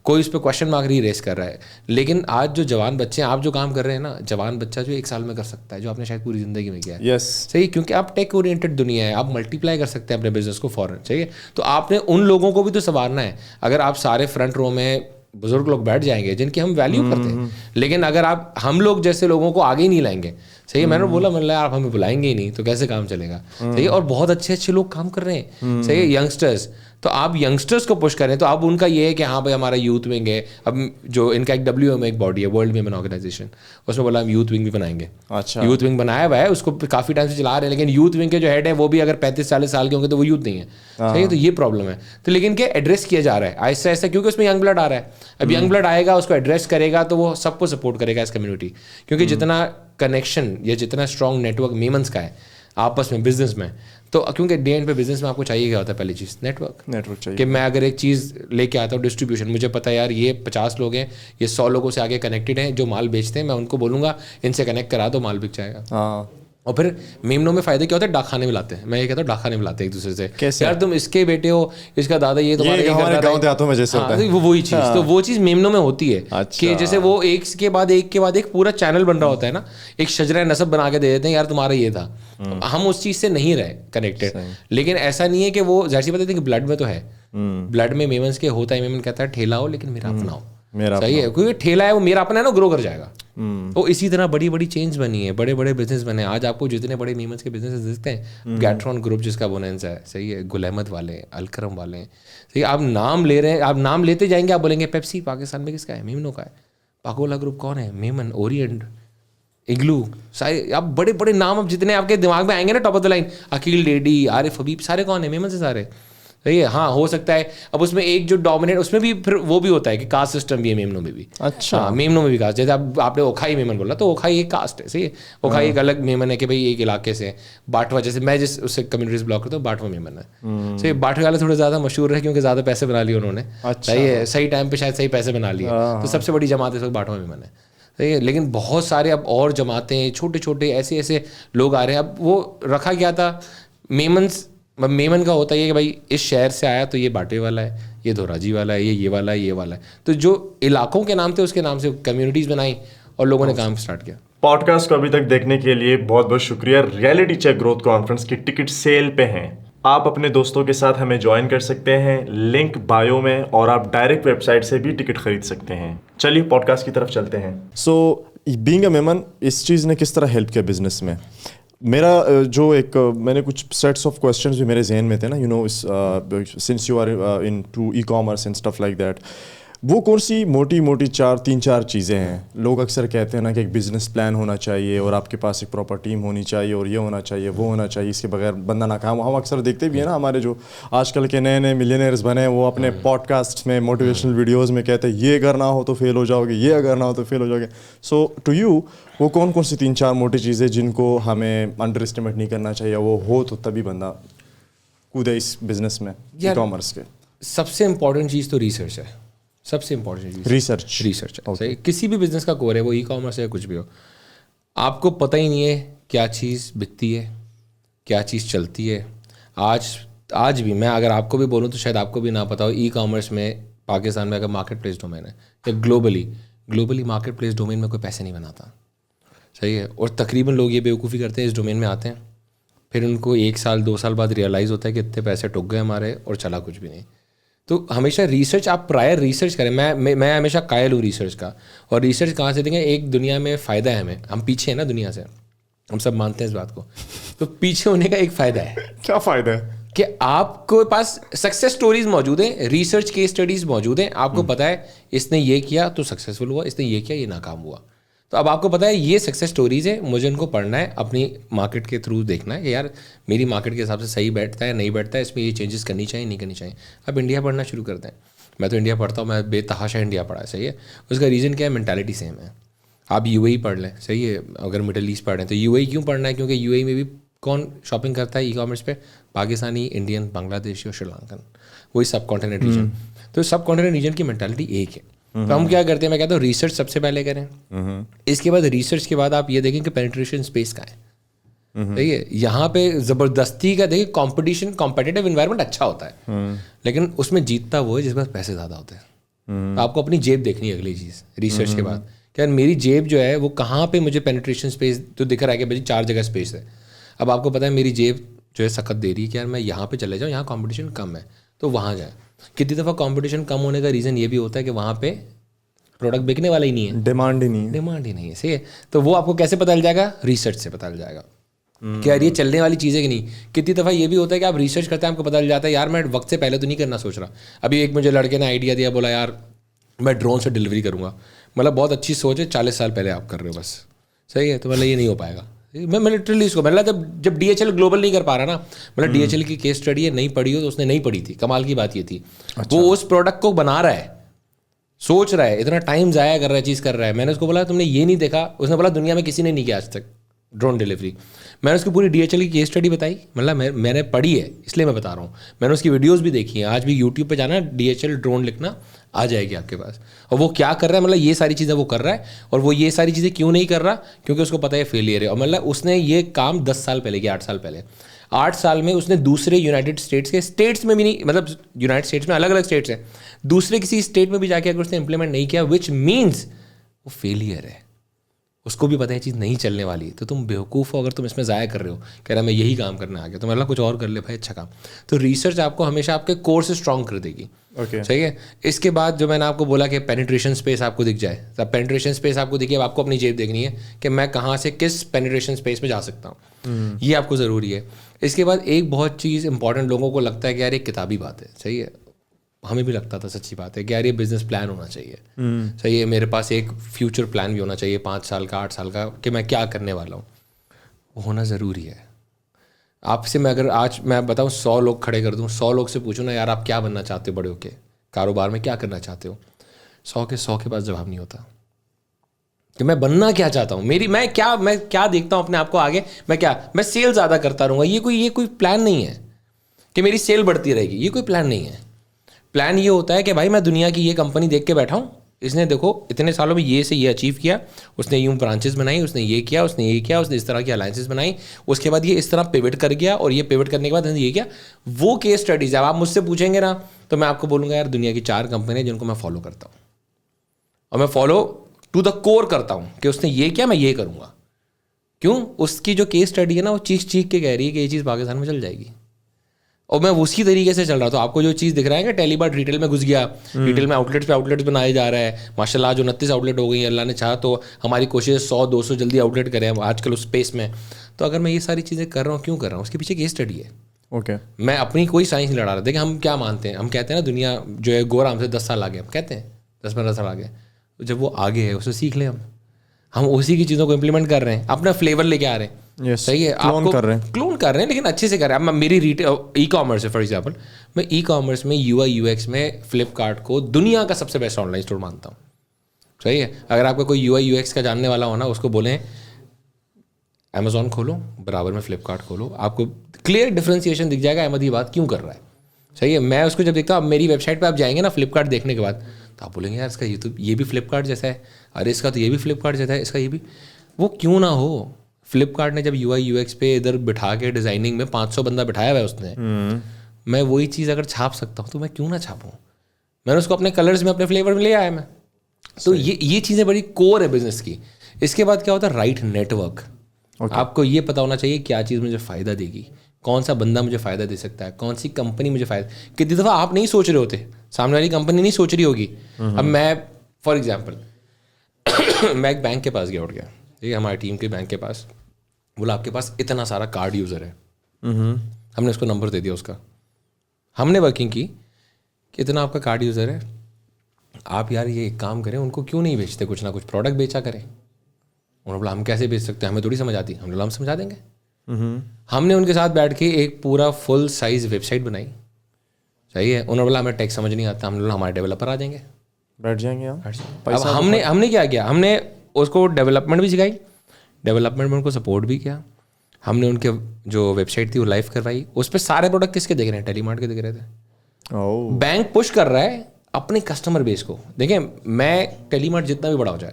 کوئی اس پہ کوشچن مارک نہیں ریز کر رہا ہے. لیکن آج جو جوان بچے ہیں, آپ جو کام کر رہے ہیں نا, جوان بچہ جو 1 سال میں کر سکتا ہے جو آپ نے شاید پوری زندگی میں کیا ہے. یس. صحیح. کیونکہ آپ ٹیک اورینٹڈ دنیا ہے, آپ ملٹی پلائی کر سکتے ہیں اپنے بزنس کو فوراً. صحیح ہے. تو آپ نے ان لوگوں کو بھی تو سنوارنا ہے. اگر آپ سارے فرنٹ رو میں بزرگ لوگ بیٹھ جائیں گے جن کی ہم ویلیو کرتے ہیں, لیکن اگر آپ ہم لوگ جیسے لوگوں کو آگے ہی نہیں لائیں گے. صحیح. میں نے بولا مطلب آپ ہمیں بلائیں گے ہی نہیں تو کیسے کام چلے گا. صحیح. اور بہت اچھے اچھے لوگ کام کر رہے ہیں. صحیح. ینگسٹرز, تو آپ ینگسٹرز کو پش کریں. تو اب ان کا یہ ہے کہ ہاں بھائی ہمارا یوتھ ونگ ہے. اب جو ان کا ایک WM ایک باڈی ہے, ورلڈ ویمن آرگنائزیشن, اس میں بولا ہم یوتھ ونگ بھی بنائیں گے. اچھا. یوتھ ونگ بنایا ہوا ہے, اس کو کافی ٹائم سے چلا رہے ہیں, لیکن یوتھ ونگ کے جو ہیڈ ہے وہ بھی اگر 35-40 سال کے ہوں گے تو وہ یوتھ نہیں ہے. صحیح ہے. تو یہ پرابلم ہے. تو لیکن کہ ایڈریس کیا جا رہا ہے آہستہ آہستہ, کیونکہ اس میں ینگ بلڈ آ رہا ہے. اب ینگ بلڈ آئے گا, اس کو ایڈریس کرے گا, تو وہ سب کو سپورٹ کرے گا اس کمیونٹی. کیونکہ جتنا کنیکشن یا جتنا اسٹرانگ نیٹ ورک میمنس کا ہے آپس میں بزنس میں, تو کیونکہ ڈے اینڈ پہ بزنس میں آپ کو چاہیے کیا ہوتا ہے, پہلی چیز نیٹ ورک چاہیے. کہ میں اگر ایک چیز لے کے آتا ہوں ڈسٹریبیوشن, مجھے پتا ہے یار یہ 50 لوگ ہیں, یہ 100 لوگوں سے آگے کنیکٹڈ ہیں جو مال بیچتے ہیں, میں ان کو بولوں گا ان سے کنیکٹ کرا دو, مال بک جائے گا. اور پھر میمنوں میں فائدہ کیا ہوتا ہے, ڈاک خانے ملاتے ہیں. میں یہ کہتا ہوں ڈاک خانے ملاتے ہیں ایک دوسرے سے, یار تم اس کے بیٹے ہو, اس کا دادا یہ تمہارے ہاتھوں میں جیسے ہوتا ہے, وہی چیز. تو وہ چیز میمنوں میں ہوتی ہے کہ جیسے وہ ایک کے بعد ایک پورا چینل بن رہا ہوتا ہے نا, ایک شجرہ نسب بنا کے دے دیتے ہیں, یار تمہارا یہ تھا. ہم اس چیز سے نہیں رہے کنیکٹڈ. لیکن ایسا نہیں ہے کہ وہ ظاہر سی بات ہے کہ بلڈ میں تو ہے, بلڈ میں میمنس کے ہوتا ہے. میمن کہتا ہے ٹھیلا ہو لیکن میرا اپنا ہو. صحیح ہے. کیونکہ ٹھیلا ہے وہ میرا اپنا ہے نا, گرو کر جائے گا. تو اسی طرح بڑی بڑی چینج بنی ہے, بڑے بڑے بزنس بنے. آج آپ کو جتنے بڑے میمنس کے بزنس دیکھتے ہیں, گیٹرون گروپ جس کا بوننس ہے, صحیح ہے, گل احمد والے, الکرم والے, صحیح. آپ نام لے رہے ہیں, آپ نام لیتے جائیں گے, آپ بولیں گے پیپسی پاکستان میں کس کا ہے, میمنوں کا ہے. پاکولا گروپ کون ہے, میمن, اورینٹ, اگلو, سارے آپ بڑے بڑے نام اب جتنے آپ کے دماغ میں آئیں گے نا top of the line, Aqeel Dhedhi, Arif Habib, سارے کون ہیں, میمن سے سارے. صحیح ہے. ہاں ہو سکتا ہے اب اس میں ایک جو ڈومینیٹ, اس میں بھی پھر وہ بھی ہوتا ہے کہ کاسٹ سسٹم بھی ہے میمنوں میں بھی. اچھا. میمنوں میں بھی کاسٹ, جیسے آپ نے اوکھائی میمن بولا تو اوکھائی ایک کاسٹ ہے. صحیح ہے. اوکھائی ایک الگ میمن ہے کہ بھائی ایک علاقے سے. باٹوا جیسے میں جس اس سے کمیونٹیز بلاک کرتا ہوں, باٹوا میمن ہے. صحیح. باٹوے والے تھوڑے زیادہ مشہور ہے کیونکہ زیادہ پیسے بنا لیے انہوں نے. صحیح ہے. صحیح ٹائم پہ شاید صحیح پیسے بنا لیے, تو سب سے بڑی جماعت اس وقت باٹوا میمن ہے. صحیح ہے. لیکن بہت سارے اب اور جماعتیں, چھوٹے چھوٹے ایسے ایسے لوگ آ رہے ہیں. اب وہ رکھا کیا تھا, میمن کا ہوتا ہے کہ بھائی اس شہر سے آیا تو یہ باٹے والا ہے, یہ دھوراجی والا ہے, یہ والا ہے, یہ والا ہے. تو جو علاقوں کے نام تھے اس کے نام سے کمیونٹیز بنائیں اور لوگوں نے کام سٹارٹ کیا. پوڈ کاسٹ کو ابھی تک دیکھنے کے لیے بہت بہت شکریہ. ریئلٹی چیک گروتھ کانفرنس کی ٹکٹ سیل پہ ہیں, آپ اپنے دوستوں کے ساتھ ہمیں جوائن کر سکتے ہیں, لنک بایو میں, اور آپ ڈائریکٹ ویب سائٹ سے بھی ٹکٹ خرید سکتے ہیں. چلیے پوڈ کاسٹ کی طرف چلتے ہیں. سو بینگ اے میمن, اس چیز نے کس طرح ہیلپ کیا بزنس میں؟ میرا جو ایک میں نے کچھ سیٹس آف کویسچنز بھی میرے ذہن میں تھے نا, you know, since you are into e-commerce and stuff like that, وہ کون سی موٹی تین چار چیزیں ہیں؟ لوگ اکثر کہتے ہیں نا کہ ایک بزنس پلان ہونا چاہیے اور آپ کے پاس ایک پراپر ٹیم ہونی چاہیے اور یہ ہونا چاہیے وہ ہونا چاہیے, اس کے بغیر بندہ ناکام. ہم اکثر دیکھتے بھی ہیں نا ہمارے جو آج کل کے نئے ملینئرز بنے ہیں, وہ اپنے پوڈ کاسٹ میں موٹیویشنل ویڈیوز میں کہتے ہیں یہ اگر نہ ہو تو فیل ہو جاؤ گے, یہ اگر نہ ہو تو فیل ہو جاؤ گے. سو ٹو یو وہ کون سی تین چار موٹی چیزیں جن کو ہمیں انڈر اسٹیمیٹ نہیں کرنا چاہیے, وہ ہو تو تبھی بندہ کودے اس بزنس میں ای کامرس کے؟ سب سے امپورٹنٹ چیز تو ریسرچ ہے. سب سے امپورٹنٹ چیز ریسرچ ہے. کسی بھی بزنس کا کور ہے, وہ ای کامرس ہے کچھ بھی ہو, آپ کو پتہ ہی نہیں ہے کیا چیز بکتی ہے, کیا چیز چلتی ہے. آج بھی میں اگر آپ کو بھی بولوں تو شاید آپ کو بھی نہ پتا ہو, ای کامرس میں پاکستان میں اگر مارکیٹ پلیس ڈومین ہے یا گلوبلی مارکیٹ پلیس ڈومین میں کوئی پیسے نہیں بناتا. صحیح ہے. اور تقریباً لوگ یہ بیوقوفی کرتے ہیں, اس ڈومین میں آتے ہیں, پھر ان کو 1 سال 2 سال بعد ریئلائز ہوتا ہے کہ اتنے پیسے ٹک گئے ہمارے اور چلا کچھ بھی نہیں. تو ہمیشہ ریسرچ, آپ پرائر ریسرچ کریں. میں ہمیشہ قائل ہوں ریسرچ کا. اور ریسرچ کہاں سے دیں گے؟ ایک دنیا میں فائدہ ہے ہمیں, ہم پیچھے ہیں نا دنیا سے, ہم سب مانتے ہیں اس بات کو. تو پیچھے ہونے کا ایک فائدہ ہے. کیا فائدہ ہے؟ کہ آپ کو پاس سکسیس سٹوریز موجود ہیں, ریسرچ کیس اسٹڈیز موجود ہیں. آپ کو پتہ ہے اس نے یہ کیا تو سکسیزفل ہوا, اس نے یہ کیا یہ ناکام ہوا. تو اب آپ کو پتہ ہے یہ سکسیس سٹوریز ہیں, مجھے ان کو پڑھنا ہے, اپنی مارکیٹ کے تھرو دیکھنا ہے کہ یار میری مارکیٹ کے حساب سے صحیح بیٹھتا ہے نہیں بیٹھتا ہے, اس میں یہ چینجز کرنی چاہیے نہیں کرنی چاہیے. اب انڈیا پڑھنا شروع کرتے ہیں. میں تو انڈیا پڑھتا ہوں, میں بے تحاشا انڈیا پڑھا ہے. صحیح ہے. اس کا ریزن کیا ہے؟ مینٹالٹی سیم ہے. آپ یو اے ای پڑھ لیں, صحیح ہے. اگر مڈل ایسٹ پڑھ رہے ہیں تو یو اے ای کیوں پڑھنا ہے؟ کیونکہ یو اے ای میں بھی کون شاپنگ کرتا ہے ای کامرس پہ؟ پاکستانی, انڈین, بنگلہ دیشی اور شری لنکن, وہی سب کانٹیننٹ ریجن. تو سب کانٹیننٹ ریجن کی مینٹالٹی ایک ہے. تو ہم کیا کرتے ہیں, میں کہتا ہوں ریسرچ سب سے پہلے کریں. اس کے بعد ریسرچ کے بعد آپ یہ دیکھیں کہ پینیٹریشن اسپیس کا ہے. صحیح ہے. یہاں پہ زبردستی کا دیکھیں کمپٹیشن, کمپٹیٹیو انوائرمنٹ اچھا ہوتا ہے, لیکن اس میں جیتتا وہ ہے جس کے پاس پیسے زیادہ ہوتے ہیں. تو آپ کو اپنی جیب دیکھنی ہے اگلی چیز ریسرچ کے بعد. کہ میری جیب جو ہے وہ کہاں پہ مجھے پینیٹریشن اسپیس تو دکھ رہا ہے کہ بھائی 4 جگہ اسپیس ہے. اب آپ کو پتہ ہے میری جیب جو ہے سخت دے رہی ہے کہ یار میں یہاں پہ چلے جاؤں, یہاں کمپٹیشن کم ہے تو وہاں جائیں. کتنی دفعہ کمپٹیشن کم ہونے کا ریزن یہ بھی ہوتا ہے کہ وہاں پہ پروڈکٹ بکنے والا ہی نہیں ہے, ڈیمانڈ ہی نہیں ہے. صحیح ہے. تو وہ آپ کو کیسے پتہ چل جائے گا؟ ریسرچ سے پتہ چل جائے گا کہ یار یہ چلنے والی چیزیں کہ نہیں. کتنی دفعہ یہ بھی ہوتا ہے کہ آپ ریسرچ کرتے ہیں, آپ کو پتہ چل جاتا ہے یار میں وقت سے پہلے تو نہیں کرنا سوچ رہا. ابھی ایک مجھے لڑکے نے آئیڈیا دیا, بولا یار میں ڈرون سے ڈلیوری کروں گا. مطلب بہت اچھی سوچ ہے, 40 سال پہلے آپ کر رہے ہو بس. صحیح ہے. تو مطلب یہ نہیں ہو پائے گا. میں لٹرلی اس کو مطلب جب ڈی ایچ ایل گلوبل نہیں کر پا رہا نا, مطلب ڈی ایچ ایل کی کیس اسٹڈی ہے, نہیں پڑھی ہو تو اس نے نہیں پڑھی تھی. کمال کی بات یہ تھی, وہ اس پروڈکٹ کو بنا رہا ہے, سوچ رہا ہے, اتنا ٹائم ضائع کر رہا ہے, چیز کر رہا ہے. میں نے اس کو بولا تم نے یہ نہیں دیکھا, اس نے بولا دنیا میں کسی نے نہیں کیا آج تک ڈرون ڈلیوری. میں نے اس کو پوری ڈی ایچ ایل کی کیس اسٹڈی بتائی, مطلب میں نے پڑھی ہے اس لیے میں بتا رہا ہوں. میں نے اس کی ویڈیوز بھی دیکھی ہیں. آج بھی یوٹیوب پہ جانا, ڈی ایچ ایل ڈرون لکھنا, آ جائے گی آپ کے پاس. اور وہ کیا کر رہا ہے, مطلب یہ ساری چیزیں وہ کر رہا ہے. اور وہ یہ ساری چیزیں کیوں نہیں کر رہا؟ کیونکہ اس کو پتہ ہے فیلئر ہے. اور مطلب اس نے یہ کام 10 سال پہلے کیا, 8 سال پہلے. 8 سال میں اس نے دوسرے یونائٹیڈ اسٹیٹس کے اسٹیٹس میں بھی نہیں, مطلب یونائٹیڈ اسٹیٹس میں الگ الگ اسٹیٹس ہیں, دوسرے کسی اسٹیٹ میں بھی جا کے اگر اس نے امپلیمنٹ نہیں کیا, وچ مینس وہ فیلئر ہے. اس کو بھی پتہ ہے چیز نہیں چلنے والی, تو تم بیوقوف ہو اگر تم اس میں ضائع کر رہے ہو. کہہ رہا میں یہی کام کرنے آ گیا, تو مطلب کچھ اور کر لے بھائی, اچھا کام. تو ریسرچ آپ کو ہمیشہ آپ کے کور سے اسٹرانگ کر دے گی. صحیح ہے. اس کے بعد جو میں نے آپ کو بولا کہ پینیٹریشن اسپیس آپ کو دکھ جائے, تب پینیٹریشن اسپیس آپ کو دکھے, اب آپ کو اپنی جیب دیکھنی ہے کہ میں کہاں سے کس پینیٹریشن اسپیس میں جا سکتا ہوں. یہ آپ کو ضروری ہے. اس کے بعد ایک بہت چیز امپورٹنٹ لوگوں کو لگتا ہے کہ یار ایک کتابی بات ہے. صحیح ہے. ہمیں بھی لگتا تھا, سچی بات ہے کہ یار یہ بزنس پلان ہونا چاہیے. صحیح ہے. میرے پاس ایک فیوچر پلان بھی ہونا چاہیے 5 سال کا 8 سال کا, کہ میں کیا کرنے والا ہوں. وہ ہونا ضروری ہے. آپ سے میں اگر آج میں بتاؤں 100 لوگ کھڑے کر دوں, 100 لوگ سے پوچھوں نا یار آپ کیا بننا چاہتے ہو بڑے ہو کے, کاروبار میں کیا کرنا چاہتے ہو, 100 کے پاس جواب نہیں ہوتا کہ میں بننا کیا چاہتا ہوں. میں کیا دیکھتا ہوں اپنے آپ کو آگے, میں سیل زیادہ کرتا رہوں گا. یہ کوئی پلان نہیں ہے کہ میری سیل بڑھتی رہے گی. یہ کوئی پلان نہیں ہے. پلان یہ ہوتا ہے کہ بھائی میں دنیا کی یہ کمپنی دیکھ کے بیٹھا ہوں, اس نے دیکھو اتنے سالوں میں یہ سے یہ اچیو کیا, اس نے یوں برانچز بنائی, اس نے یہ کیا, اس نے یہ کیا, اس نے اس طرح کی الائنسز بنائی, اس کے بعد یہ اس طرح پیوٹ کر گیا, اور یہ پیوٹ کرنے کے بعد یہ کیا. وہ کیس اسٹڈیز ہے. اب آپ مجھ سے پوچھیں گے نا تو میں آپ کو بولوں گا یار دنیا کی 4 کمپنیاں جن کو میں فالو کرتا ہوں, اور میں فالو ٹو دا کور کرتا ہوں کہ اس نے یہ کیا میں یہ کروں گا. کیوں؟ اس کی جو کیس اسٹڈی ہے نا وہ چیخ کے کہہ رہی ہے کہ یہ چیز پاکستان میں چل جائے گی, اور میں اسی طریقے سے چل رہا. تو آپ کو جو چیز دکھ رہا ہے کہ ٹیلی بارٹ ریٹیل میں گھس گیا, ریٹیل میں آؤٹ لیٹس پہ آؤٹ لیٹس بنائے جا رہا ہے. ماشاء اللہ جو 29 آؤٹ لیٹ ہو گئی ہیں, اللہ نے چاہا تو ہماری کوشش 100-200 جلدی آؤٹ لیٹ کریں آج کل اس اسپیس میں. تو اگر میں یہ ساری چیزیں کر رہا ہوں کیوں کر رہا ہوں, اس کے پیچھے کیس اسٹڈی ہے. اوکے, میں اپنی کوئی سائنس نہیں لڑا رہا. دیکھیں ہم کیا مانتے ہیں, ہم کہتے ہیں نا دنیا جو ہے گورا ہم سے 10 سال آگے, ہم کہتے ہیں 10-15 سال آگے. تو جب وہ آگے ہے اسے سیکھ لیں. ہم اسی کی چیزوں کو امپلیمنٹ کر رہے ہیں, اپنا فلیور لے کے آ رہے ہیں. صحیح ہے, آپ کو کلون کر رہے ہیں لیکن اچھے سے کر رہے ہیں. اب میری ای کامرس ہے فار ایگزامپل, میں ای کامرس میں یو آئی یو ایکس میں فلپکارٹ کو دنیا کا سب سے بیسٹ آن لائن اسٹور مانتا ہوں. صحیح ہے, اگر آپ کا کوئی یو آئی یو ایکس کا جاننے والا ہو نا, اس کو بولیں امیزون کھولو برابر میں فلپکارٹ کھولو, آپ کو کلیئر ڈفرینسیشن دکھ جائے گا احمد یہ بات کیوں کر رہا ہے. صحیح ہے, میں اس کو جب دیکھتا ہوں, اب میری ویب سائٹ پہ آپ جائیں گے نا فلپکارٹ دیکھنے کے بعد, تو آپ بولیں گے یار اس کا یہ بھی فلپکارٹ جیسا ہے, ارے اس کا تو یہ بھی فلپکارٹ جیسا ہے, اس کا یہ بھی. وہ کیوں نہ ہو, فلپکارٹ نے جب یو آئی یو ایکس پہ ادھر بٹھا کے ڈیزائننگ میں 500 بندہ بٹھایا ہوا ہے اس نے, میں وہی چیز اگر چھاپ سکتا ہوں تو میں کیوں نہ چھاپوں. میں نے اس کو اپنے کلرز میں اپنے فلیور میں لے آیا میں. تو یہ چیزیں بڑی کور ہے بزنس کی. اس کے بعد کیا ہوتا ہے, رائٹ نیٹ ورک. آپ کو یہ پتا ہونا چاہیے کیا چیز مجھے فائدہ دے گی, کون سا بندہ مجھے فائدہ دے سکتا ہے, کون سی کمپنی مجھے فائدہ. کتنی دفعہ آپ نہیں سوچ رہے ہوتے, سامنے والی کمپنی نہیں سوچ رہی ہوگی. اب میں فار ایگزامپل میں ایک بینک کے پاس گیا, اٹھ گیا, ٹھیک ہے, ہماری ٹیم کے بینک کے پاس, بولا آپ کے پاس اتنا سارا کارڈ یوزر ہے. ہم نے اس کو نمبر دے دیا اس کا, ہم نے ورکنگ کی کہ اتنا آپ کا کارڈ یوزر ہے, آپ یار یہ ایک کام کریں, ان کو کیوں نہیں بیچتے, کچھ نہ کچھ پروڈکٹ بیچا کریں. انہوں نے بولا ہم کیسے بیچ سکتے ہیں, ہمیں تھوڑی سمجھ آتی. ہم نے بولا ہم سمجھا دیں گے. ہم نے ان کے ساتھ بیٹھ کے ایک پورا فل سائز ویب سائٹ بنائی. صحیح ہے, انہوں نے بولا ہمیں ٹیکس سمجھ نہیں آتا. ہم نے بولا ہمارے ڈیولپر آ جائیں گے, بیٹھ جائیں گے. اب ہم نے کیا کیا, ہم نے اس کو ڈیولپمنٹ بھی سکھائی, ڈیولپمنٹ میں ان کو سپورٹ بھی کیا. ہم نے ان کے جو ویب سائٹ تھی وہ لائف کروائی. اس پہ سارے پروڈکٹ کس کے دیکھ رہے ہیں, ٹیلی مارٹ کے دیکھ رہے تھے. بینک پش کر رہا ہے اپنے کسٹمر بیس کو. دیکھیں میں ٹیلی مارٹ جتنا بھی بڑا ہو جائے,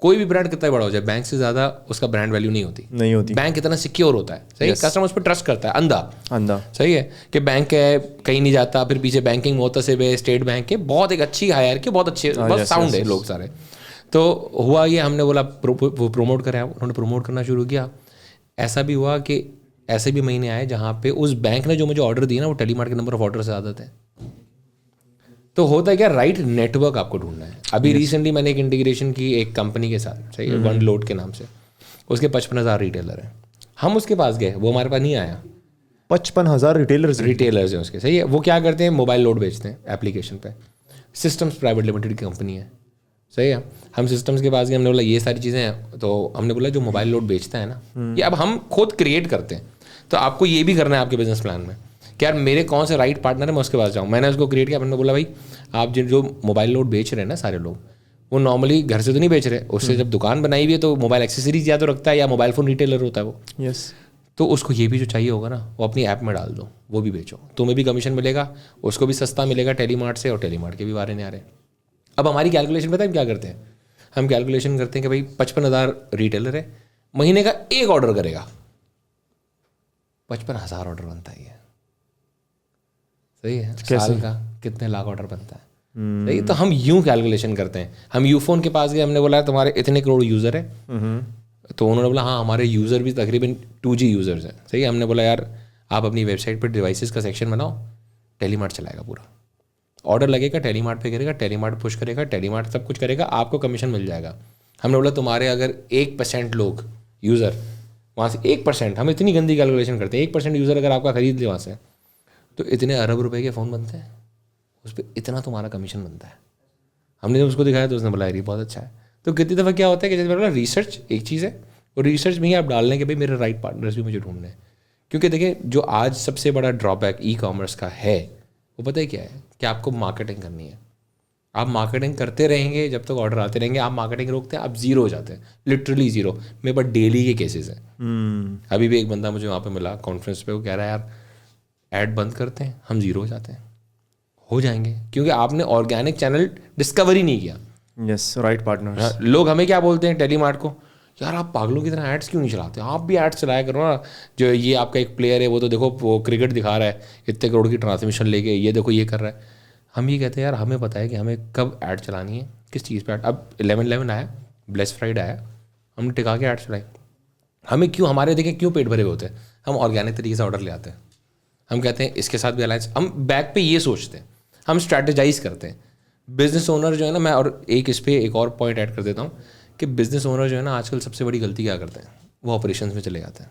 کوئی بھی برانڈ کتنا بڑا ہو جائے, بینک سے زیادہ اس کا برانڈ ویلیو نہیں ہوتی. بینک اتنا سیکیور ہوتا ہے, صحیح, کسٹمر اس پہ ٹرسٹ کرتا ہے اندھا. صحیح ہے کہ بینک ہے, کہیں نہیں جاتا, پھر پیچھے بینکنگ محتسب ہے, اسٹیٹ بینک کے, بہت ایک اچھی ہائر کے, بہت اچھے, بہت ساؤنڈ ہے لوگ سارے. تو ہوا یہ, ہم نے بولا وہ پروموٹ کرا, انہوں نے پروموٹ کرنا شروع کیا. ایسا بھی ہوا کہ ایسے بھی مہینے آئے جہاں پہ اس بینک نے جو مجھے آرڈر دیا نا وہ ٹیلی مارٹ کے نمبر آف آرڈر سے زیادہ تھے. تو ہوتا ہے کیا, رائٹ نیٹ ورک آپ کو ڈھونڈنا ہے. ابھی ریسنٹلی میں نے ایک انٹیگریشن کی ایک کمپنی کے ساتھ, صحیح ہے, ون لوڈ کے نام سے, اس کے 55,000 ریٹیلر ہیں. ہم اس کے پاس گئے, وہ ہمارے پاس نہیں آیا. 55,000 ریٹیلرز ہیں اس کے. صحیح ہے, وہ کیا کرتے ہیں, موبائل لوڈ بیچتے ہیں ایپلیکیشن پہ. سسٹمز پرائیویٹ لمیٹڈ کی کمپنی ہے. صحیح ہے, ہم سسٹمز کے پاس گئے, ہم نے بولا یہ ساری چیزیں ہیں. تو ہم نے بولا جو موبائل لوڈ بیچتا ہے نا, یہ اب ہم خود کریٹ کرتے ہیں. تو آپ کو یہ بھی کرنا ہے آپ کے بزنس پلان میں کہ یار میرے کون سے رائٹ پارٹنر ہے, میں اس کے پاس جاؤں. میں نے اس کو کریٹ کیا, میں نے بولا بھائی آپ جو موبائل لوڈ بیچ رہے ہیں نا سارے لوگ, وہ نارملی گھر سے تو نہیں بیچ رہے, اس سے جب دکان بنائی ہوئی ہے تو موبائل ایکسیسریز یا تو رکھتا ہے یا موبائل فون ریٹیلر ہوتا ہے وہ. تو اس کو یہ بھی جو چاہیے ہوگا نا وہ اپنی ایپ میں ڈال دو, وہ بھی بیچو, تمہیں بھی کمیشن ملے گا, اس کو بھی سستا ملے گا ٹیلی مارٹ سے, اور ٹیلی مارٹ کے بھی بارے نہیں آ رہے. اب ہماری کیلکولیشن پتہ ہے ہم کیا کرتے ہیں, ہم کیلکولیشن کرتے ہیں کہ بھائی 55,000 ریٹیلر ہے, مہینے کا ایک آرڈر کرے گا, 55,000 آرڈر بنتا ہے. صحیح ہے, سال کا کتنے لاکھ آرڈر بنتا ہے. صحیح, تو ہم یوں کیلکولیشن کرتے ہیں. ہم یو فون کے پاس گئے, ہم نے بولا تمہارے اتنے کروڑ یوزر ہیں. تو انہوں نے بولا ہاں ہمارے یوزر بھی تقریباً 2G یوزرز ہیں. صحیح ہے, ہم نے بولا یار آپ اپنی ویب سائٹ پہ ڈیوائسز کا سیکشن بناؤ, ٹیلی مارٹ چلائے گا پورا, آرڈر لگے گا ٹیلی مارٹ پہ کرے گا, ٹیلی مارٹ پش کرے گا, ٹیلی مارٹ سب کچھ کرے گا, آپ کو کمیشن مل جائے گا. ہم نے بولا تمہارے اگر 1% لوگ یوزر وہاں سے 1%, ہم اتنی گندی کیلکولیشن کرتے ہیں, 1% یوزر اگر آپ کا خرید لے وہاں سے, تو اتنے ارب روپے کے فون بنتے ہیں, اس پہ اتنا تمہارا کمیشن بنتا ہے. ہم نے جب اس کو دکھایا تو اس نے بولا یہ بہت اچھا ہے. تو کتنی دفعہ کیا ہوتا ہے کہ جیسے بولا ریسرچ ایک چیز ہے, اور ریسرچ میں ہی آپ ڈال لیں کہ بھائی میرے رائٹ پارٹنرز بھی مجھے ڈھونڈنے ہیں. کیونکہ دیکھیں جو آج سب سے بڑا ڈرا بیک ای کامرس کا ہے وہ پتہ ہے کیا ہے, کہ آپ کو مارکیٹنگ کرنی ہے. آپ مارکیٹنگ کرتے رہیں گے جب تک آرڈر آتے رہیں گے, آپ مارکیٹنگ روکتے ہیں آپ زیرو ہو جاتے ہیں, لٹرلی زیرو. میرے پاس ڈیلی کے کیسز ہیں. ابھی بھی ایک بندہ مجھے وہاں پہ ملا کانفرنس پہ, وہ کہہ رہا ہے یار ایڈ بند کرتے ہیں, ہم زیرو ہو جاتے ہیں. ہو جائیں گے کیونکہ آپ نے آرگینک چینل ڈسکور ہی نہیں کیا. یس, رائٹ پارٹنر. لوگ ہمیں کیا بولتے ہیں ٹیلی مارٹ کو, یار آپ پاگلوں کی طرح ایڈس کیوں نہیں چلاتے, آپ بھی ایڈس چلایا کرو نا. جو یہ آپ کا ایک پلیئر ہے وہ تو دیکھو وہ کرکٹ دکھا رہا ہے اتنے کروڑ کی ٹرانسمیشن لے کے, یہ دیکھو یہ کر رہا ہے. ہم یہ کہتے ہیں یار ہمیں پتہ ہے کہ ہمیں کب ایڈ چلانی ہے, کس چیز پہ ایڈ. اب 11/11 آیا, بلیس فرائیڈے آیا, ہم نے ٹکا کے ایڈ چلائی. ہمیں کیوں, ہمارے دیکھیں کیوں پیٹ بھرے ہوتے ہیں, ہم آرگینک طریقے سے آرڈر لے آتے ہیں. ہم کہتے ہیں اس کے ساتھ بھی الائنس, ہم بیک پہ یہ سوچتے ہیں, ہم اسٹریٹجائز کرتے ہیں. بزنس اونر جو ہے نا, میں اور ایک اس پہ ایک اور پوائنٹ ایڈ کر دیتا ہوں کہ بزنس اونر جو ہے نا آج کل سب سے بڑی غلطی کیا کرتے ہیں, وہ آپریشنس میں چلے جاتے ہیں.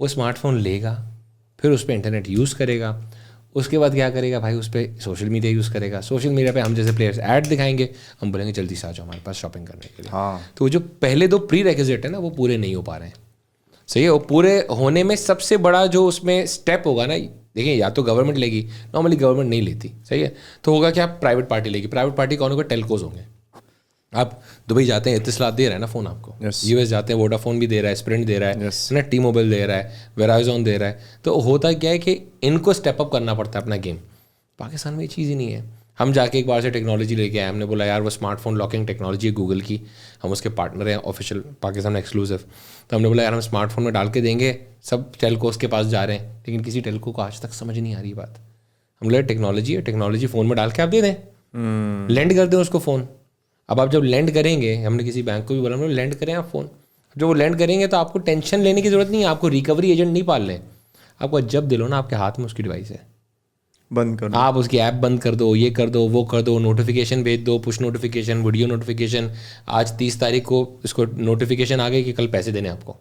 وہ اسمارٹ فون لے گا, پھر اس پہ انٹرنیٹ یوز کرے گا, اس کے بعد کیا کرے گا بھائی, اس پہ سوشل میڈیا یوز کرے گا. سوشل میڈیا پہ ہم جیسے پلیئرس ایڈ دکھائیں گے, ہم بولیں گے جلدی سے آ جاؤ ہمارے پاس شاپنگ کرنے کے لیے. تو وہ جو پہلے 2 پری ریکوزٹ ہیں نا, وہ پورے نہیں ہو پا رہے ہیں. صحیح ہے. وہ پورے ہونے میں سب سے بڑا جو اس میں اسٹیپ ہوگا نا, دیکھیں یا تو گورنمنٹ لے گی, نارملی گورنمنٹ نہیں لیتی. صحیح ہے. تو ہوگا کیا, پرائیویٹ پارٹی لے گی. پرائیویٹ پارٹی کون ہوگا, ٹیلکوز ہوں گے. آپ دبئی جاتے ہیں, اتصالات دے رہا ہے نا فون آپ کو, یو ایس جاتے ہیں ووڈا فون بھی دے رہا ہے, اسپرنٹ دے رہا ہے نا, ٹی موبائل دے رہا ہے, ویرائزون دے رہا ہے. تو ہوتا کیا ہے کہ ان کو اسٹیپ اپ کرنا پڑتا ہے اپنا گیم. پاکستان میں یہ چیز ہی نہیں ہے. ہم جا کے ایک بار سے ٹیکنالوجی لے کے آئے, ہم نے بولا یار وہ اسمارٹ فون لاکنگ ٹیکنالوجی ہے گوگل کی, ہم اس کے پارٹنر ہیں آفیشیل پاکستان میں ایکسکلوسیو. تو ہم نے بولا یار ہم اسمارٹ فون میں ڈال کے دیں گے, سب ٹیلکوز کے پاس جا رہے ہیں, لیکن کسی ٹیلکو کو آج تک سمجھ نہیں آ رہی بات. ہم بولے ٹیکنالوجی ہے, ٹیکنالوجی فون میں ڈال کے آپ دے دیں, لینڈ کر دیں اس کو فون. اب آپ جب لینڈ کریں گے, ہم نے کسی بینک کو بھی بولا ہم لینڈ کریں آپ فون, جب وہ لینڈ کریں گے تو آپ کو ٹینشن لینے کی ضرورت نہیں ہے, آپ کو ریکوری ایجنٹ نہیں پال لیں. آپ کو جب دلو نا آپ کے ہاتھ میں اس کی ڈیوائس ہے, بند کر دو, آپ اس کی ایپ بند کر دو, یہ کر دو, وہ کر دو, نوٹیفیکیشن بھیج دو, پش نوٹیفیکیشن, ویڈیو نوٹیفیکیشن. آج 30 تاریخ کو اس کو نوٹیفیکیشن آ گئی کہ کل پیسے دینے آپ کو,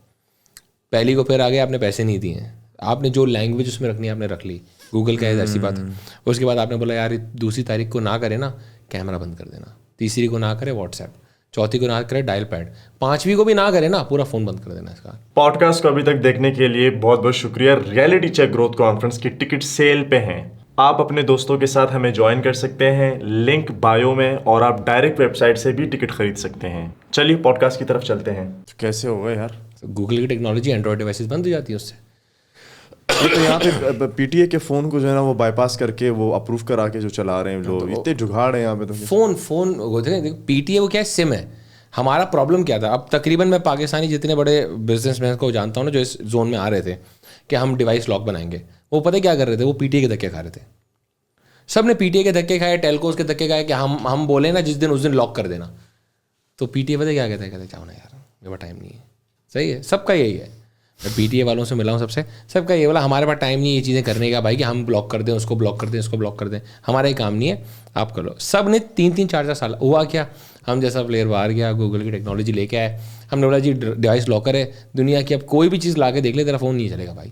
پہلی کو پھر آ گئے آپ نے پیسے نہیں دیے ہیں, آپ نے جو لینگویج اس میں رکھنی ہے آپ نے رکھ لی, گوگل کا ہے ایسی بات. اس کے بعد آپ نے بولا یار 2 تاریخ کو نہ کرے نا کیمرہ بند کر دینا, 3 کو نہ کرے واٹس ایپ, 4 کو نہ کرے ڈائل پیڈ, 5 کو بھی نہ کرے نا پورا فون بند کر دینا اس کا. پوڈ کاسٹ کو ابھی تک دیکھنے کے لیے بہت بہت شکریہ. ریئلٹی چیک گروتھ کانفرنس کی ٹکٹ سیل پہ ہیں, آپ اپنے دوستوں کے ساتھ ہمیں جوائن کر سکتے ہیں, لنک بایو میں, اور آپ ڈائریکٹ ویب سائٹ سے بھی ٹکٹ خرید سکتے ہیں. چلیے پوڈ کاسٹ کی طرف چلتے ہیں. کیسے ہوگا یار, گوگل کی ٹیکنالوجی اینڈرائڈ ڈیوائسز بند ہو جاتی ہے اس سے. تو یہاں پہ پی ٹی اے کے فون کو جو ہے نا وہ بائی پاس کر کے وہ اپروو کرا کے جو چلا رہے ہیں لوگ, اتنے جگاڑ ہیں یہاں پہ. تو فون پی ٹی اے وہ کیا ہے, سم ہے. ہمارا پرابلم کیا تھا, اب تقریباً میں پاکستانی جتنے بڑے بزنس مین کو جانتا ہوں نا جو اس زون میں آ رہے تھے کہ ہم ڈیوائس لاک بنائیں گے, وہ پتہ کیا کر رہے تھے, وہ پی ٹی اے کے دھکے کھا رہے تھے. سب نے پی ٹی اے کے دھکے کھائے, ٹیلکوز کے دھکے کھائے کہ ہم بولیں نا جس دن اس دن لاک کر دینا. تو پی ٹی اے پتہ کیا کہتے ہیں, چاہو نا یار میرے پاس ٹائم نہیں ہے. صحیح ہے, سب کا یہی ہے. میں پی ٹی اے والوں سے ملا ہوں, سب کا یہ بولا ہمارے پاس ٹائم نہیں ہے یہ چیزیں کرنے کا بھائی, کہ ہم بلاک کر دیں, اس کو بلاک کر دیں, اس کو بلاک کر دیں, ہمارا یہ کام نہیں ہے, آپ کر لو. سب نے 3 4 سال ہوا کیا, ہم جیسا پلیئر باہر گیا, گوگل کی ٹیکنالوجی لے کے آئے, ہم نے بولا جی ڈیوائس لاکر ہے دنیا کی, اب کوئی بھی چیز لا کے دیکھ لے تیرا فون نہیں چلے گا بھائی.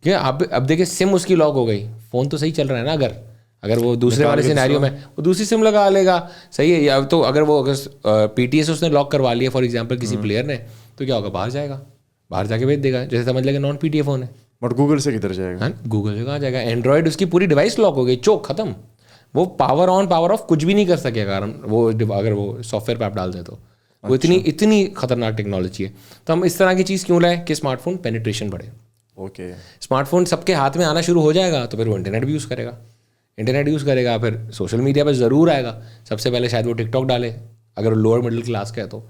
کیا اب دیکھیں سم اس کی لاک ہو گئی, فون تو صحیح چل رہا ہے نا. اگر وہ دوسرے والے سینیریو میں وہ دوسری سم لگا لے گا, صحیح ہے. یا تو اگر پی ٹی اے سے اس نے لاک کروا لیا فار ایگزامپل کسی پلیئر نے, تو کیا ہوگا, باہر جائے گا, باہر جا کے بھیج دے گا, جیسے سمجھ لے گا non P T A phone ہے. بٹ گوگل سے کدھر جائے گا, گوگل سے کہاں جائے گا, اینڈرائڈ اس کی پوری ڈیوائس لاک ہو گئی, چوک ختم. وہ پاور آن پاور آف کچھ بھی نہیں کر سکے گا وہ, اگر وہ سافٹ ویئر پہ آپ ڈال دیں تو. وہ اتنی خطرناک ٹیکنالوجی ہے. تو ہم اس طرح کی چیز کیوں لائیں کہ اسمارٹ فون پینیٹریشن بڑھے. اوکے, اسمارٹ فون سب کے ہاتھ میں آنا شروع ہو جائے گا تو پھر وہ انٹرنیٹ بھی یوز کرے گا, انٹرنیٹ یوز کرے گا, پھر سوشل میڈیا پہ ضرور آئے گا. سب سے پہلے شاید وہ ٹک ٹاک ڈالے اگر وہ لوور مڈل کلاس کا ہے تو.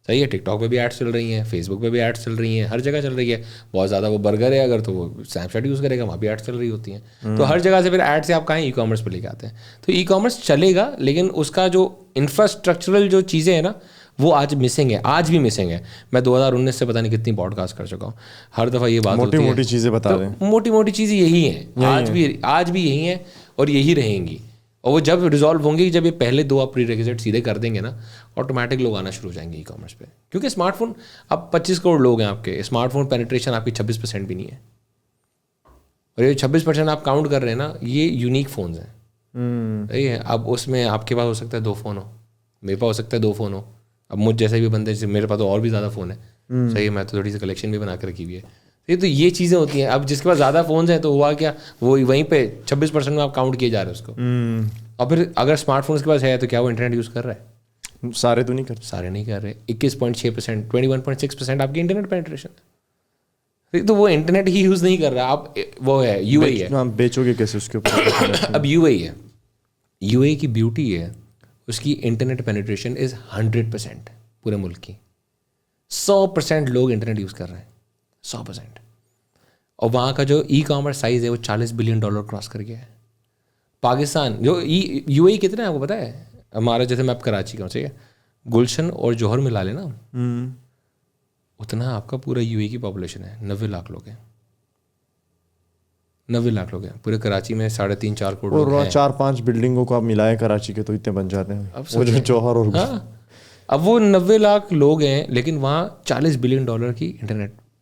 صحیح ہے, ٹک ٹاک پہ بھی ایڈس چل رہی ہیں, فیس بک پہ بھی ایڈس چل رہی ہیں, ہر جگہ چل رہی ہے. بہت زیادہ وہ برگر ہے اگر تو وہ اسنیپ چیٹ یوز کرے گا, وہاں بھی ایڈس چل رہی ہوتی ہیں. تو ہر جگہ سے پھر ایڈ سے آپ کہیں ای کامرس پہ لے کے آتے ہیں. تو ای کامرس چلے گا, لیکن اس کا جو انفراسٹرکچرل جو چیزیں ہیں نا وہ آج مسنگ ہے, آج بھی مسنگ ہے. میں 2019 سے پتہ نہیں کتنی پوڈ کاسٹ کر چکا ہوں, ہر دفعہ یہ بات ہوتی ہے, موٹی چیزیں بتا دیں. موٹی موٹی چیزیں یہی ہیں, آج بھی یہی ہیں اور یہی رہیں گی. اور وہ جب ریزالو ہوں گی, جب یہ پہلے 2 آپ پری ریکوزٹ سیدھے کر دیں گے نا, آٹومیٹک لوگ آنا شروع ہو جائیں گے ای کامرس پہ. کیونکہ اسمارٹ فون اب 25 کروڑ لوگ ہیں آپ کے, اسمارٹ فون پینیٹریشن آپ کی 26% بھی نہیں ہے. اور یہ 26% آپ کاؤنٹ کر رہے ہیں نا, یہ یونیک فونز ہیں. صحیح ہے, اب اس میں آپ کے پاس ہو سکتا ہے 2 فون ہو, میرے پاس ہو سکتا ہے 2 فون ہو. اب مجھ جیسے بھی بندے, میرے پاس تو اور بھی زیادہ فون ہے. صحیح ہے, میں تو تھوڑی سی کلیکشن بھی بنا کے رکھی ہوئی ہے. تو یہ چیزیں ہوتی ہیں. اب جس کے پاس زیادہ فونز ہیں تو ہوا کیا, وہ وہیں پہ 26% میں آپ کاؤنٹ کیے جا رہے ہیں اس کو. اور پھر اگر اسمارٹ فون اس کے پاس ہے تو کیا وہ انٹرنیٹ یوز کر رہا ہے؟ سارے تو نہیں کرتے, سارے نہیں کر رہے. 21.6%, 21.6% آپ کی انٹرنیٹ پینیٹریشن ہے. تو وہ انٹرنیٹ ہی یوز نہیں کر رہا. آپ وہ ہے یو اے ہے, بیچو گے کیسے اس کے اوپر؟ اب یو اے ہے, یو اے کی بیوٹی ہے اس کی انٹرنیٹ پینیٹریشن از 100% پورے ملک کی. 100% لوگ انٹرنیٹ یوز کر رہے ہیں, 100%. اور وہاں کا جو ای کامرس سائز ہے وہ $40 بلین کراس کر گیا ہے. پاکستان جو یو اے کتنا ہے آپ کو پتہ ہے؟ ہمارا جیسے میں اب کراچی کا ہوں, ٹھیک ہے, گلشن اور جوہر ملا لینا اتنا آپ کا پورا یو اے کی پاپولیشن ہے. 90 لاکھ لوگ ہیں, 90 لاکھ لوگ ہیں پورے کراچی میں. 3.5-4 کروڑ لوگ ہیں. 4-5 بلڈنگوں کو آپ ملائیں کراچی کے تو اتنے بن جاتے ہیں. وہ جو جوہر اور اب وہ 90 لاکھ لوگ ہیں, لیکن وہاں $40 بلین کی انٹرنیٹ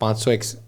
500x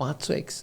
500x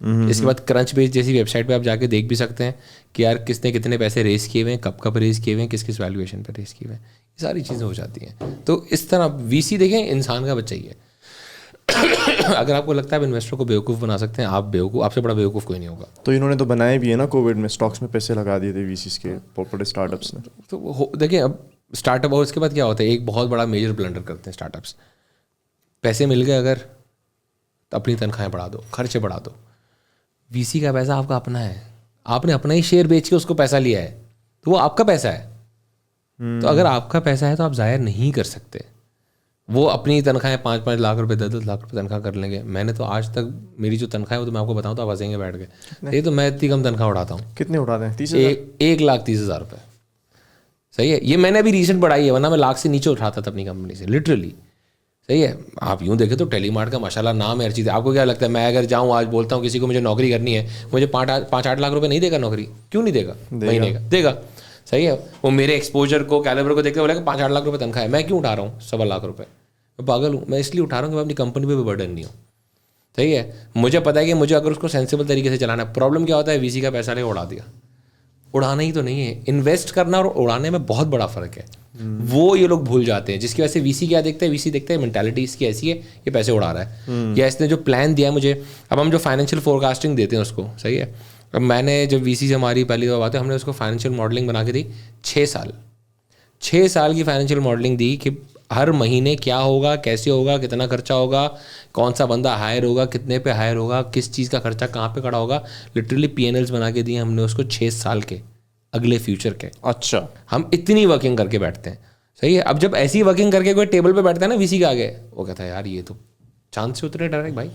اس کے بعد کرنچ بیس جیسی ویب سائٹ پہ آپ جا کے دیکھ بھی سکتے ہیں کہ یار کس نے کتنے پیسے ریز کیے ہوئے ہیں, کب کب ریز کیے ہوئے ہیں, کس کس ویلیویشن پہ ریز کیے ہوئے ہیں, یہ ساری چیزیں ہو جاتی ہیں. تو اس طرح وی سی دیکھیں انسان کا بچہ ہی ہے. اگر آپ کو لگتا ہے آپ انویسٹر کو بیوقوف بنا سکتے ہیں, آپ سے بڑا بیوقوف کوئی نہیں ہوگا. تو انہوں نے تو بنائے بھی ہے نا کووڈ میں, اسٹاکس میں پیسے لگا دیے تھے وی سیز کے بڑے اسٹارٹ اپس نے. تو دیکھیں اب اسٹارٹ اپ اور اس کے بعد کیا ہوتا ہے, ایک بہت بڑا میجر بلنڈر کرتے ہیں اسٹارٹ اپس. پیسے مل گئے اگر تو اپنی تنخواہیں بڑھا دو, خرچے بڑھا دو. وی سی کا پیسہ آپ کا اپنا ہے, آپ نے اپنا ہی شیئر بیچ کے اس کو پیسہ لیا ہے, تو وہ آپ کا پیسہ ہے. تو اگر آپ کا پیسہ ہے تو آپ ضائع نہیں کر سکتے. وہ اپنی تنخواہیں 5-5 لاکھ روپے 10-10 لاکھ روپے تنخواہ کر لیں گے. میں نے تو آج تک میری جو تنخواہ ہے وہ تو میں آپ کو بتاؤں تو آپ ہنسیں گے بیٹھ کے. یہ تو میں اتنی کم تنخواہ اڑاتا ہوں. کتنے اڑاتے ہیں؟ 30,000. 1,30,000 روپے. صحیح ہے, یہ میں نے ابھی ریسنٹ بڑھائی ہے, ورنہ میں لاکھ سے نیچے اٹھاتا تھا اپنی کمپنی سے لٹرلی. صحیح ہے, آپ یوں دیکھیں تو ٹیلی مارٹ کا ماشاءاللہ نام ہے, ہر چیز ہے. آپ کو کیا لگتا ہے میں اگر جاؤں آج بولتا ہوں کسی کو مجھے نوکری کرنی ہے, مجھے 5-8 لاکھ روپے نہیں دے گا نوکری؟ کیوں نہیں دے گا؟ مہینے کا دے گا. صحیح ہے, وہ میرے ایکسپوجر کو کیلیبر کو دیکھتے بولے کہ 5-8 لاکھ روپے تنخواہ ہے, میں کیوں اٹھا رہا ہوں 1.25 لاکھ روپے؟ میں پاگل ہوں. میں اس لیے اٹھا رہا ہوں کہ میں اپنی کمپنی پہ بھی برڈن نہیں ہوں. صحیح ہے, مجھے پتا ہے کہ مجھے اگر اس کو سینسیبل طریقے سے چلانا ہے. پرابلم کیا ہوتا ہے, وی سی کا پیسہ لے اڑا دیا. اڑانا ہی تو نہیں ہے, انویسٹ کرنا اور اڑانے میں بہت بڑا فرق ہے. وہ یہ لوگ بھول جاتے ہیں, جس کی وجہ سے وی سی کیا دیکھتا ہے, وی سی دیکھتا ہے مینٹالٹی اس کی ایسی ہے, یہ پیسے اڑا رہا ہے, یا اس نے جو پلان دیا ہے مجھے. اب ہم جو فائنینشیل فور کاسٹنگ دیتے ہیں اس کو, صحیح ہے, اب میں نے جب وی سی سے ہماری پہلی دفعہ بات ہے, ہم نے اس کو فائنینشیل ماڈلنگ بنا کے دی 6 سال کی فائنینشیل ماڈلنگ دی کہ ہر مہینے کیا ہوگا, کیسے ہوگا, کتنا خرچہ ہوگا, کون سا بندہ ہائر ہوگا, کتنے پہ ہائر ہوگا, کس چیز کا خرچہ کہاں پہ کھڑا ہوگا. لٹرلی پی این ایلس بنا کے دیے ہم نے اس کو 6 سال کے اگلے فیوچر کے. اچھا, ہم اتنی ورکنگ کر کے بیٹھتے ہیں. صحیح ہے, اب جب ایسی ورکنگ کر کے کوئی ٹیبل پہ بیٹھتا ہے نا وی سی کے آگے, وہ کہتا ہے یار یہ تو چاند سے اترے ڈائریکٹ. بھائی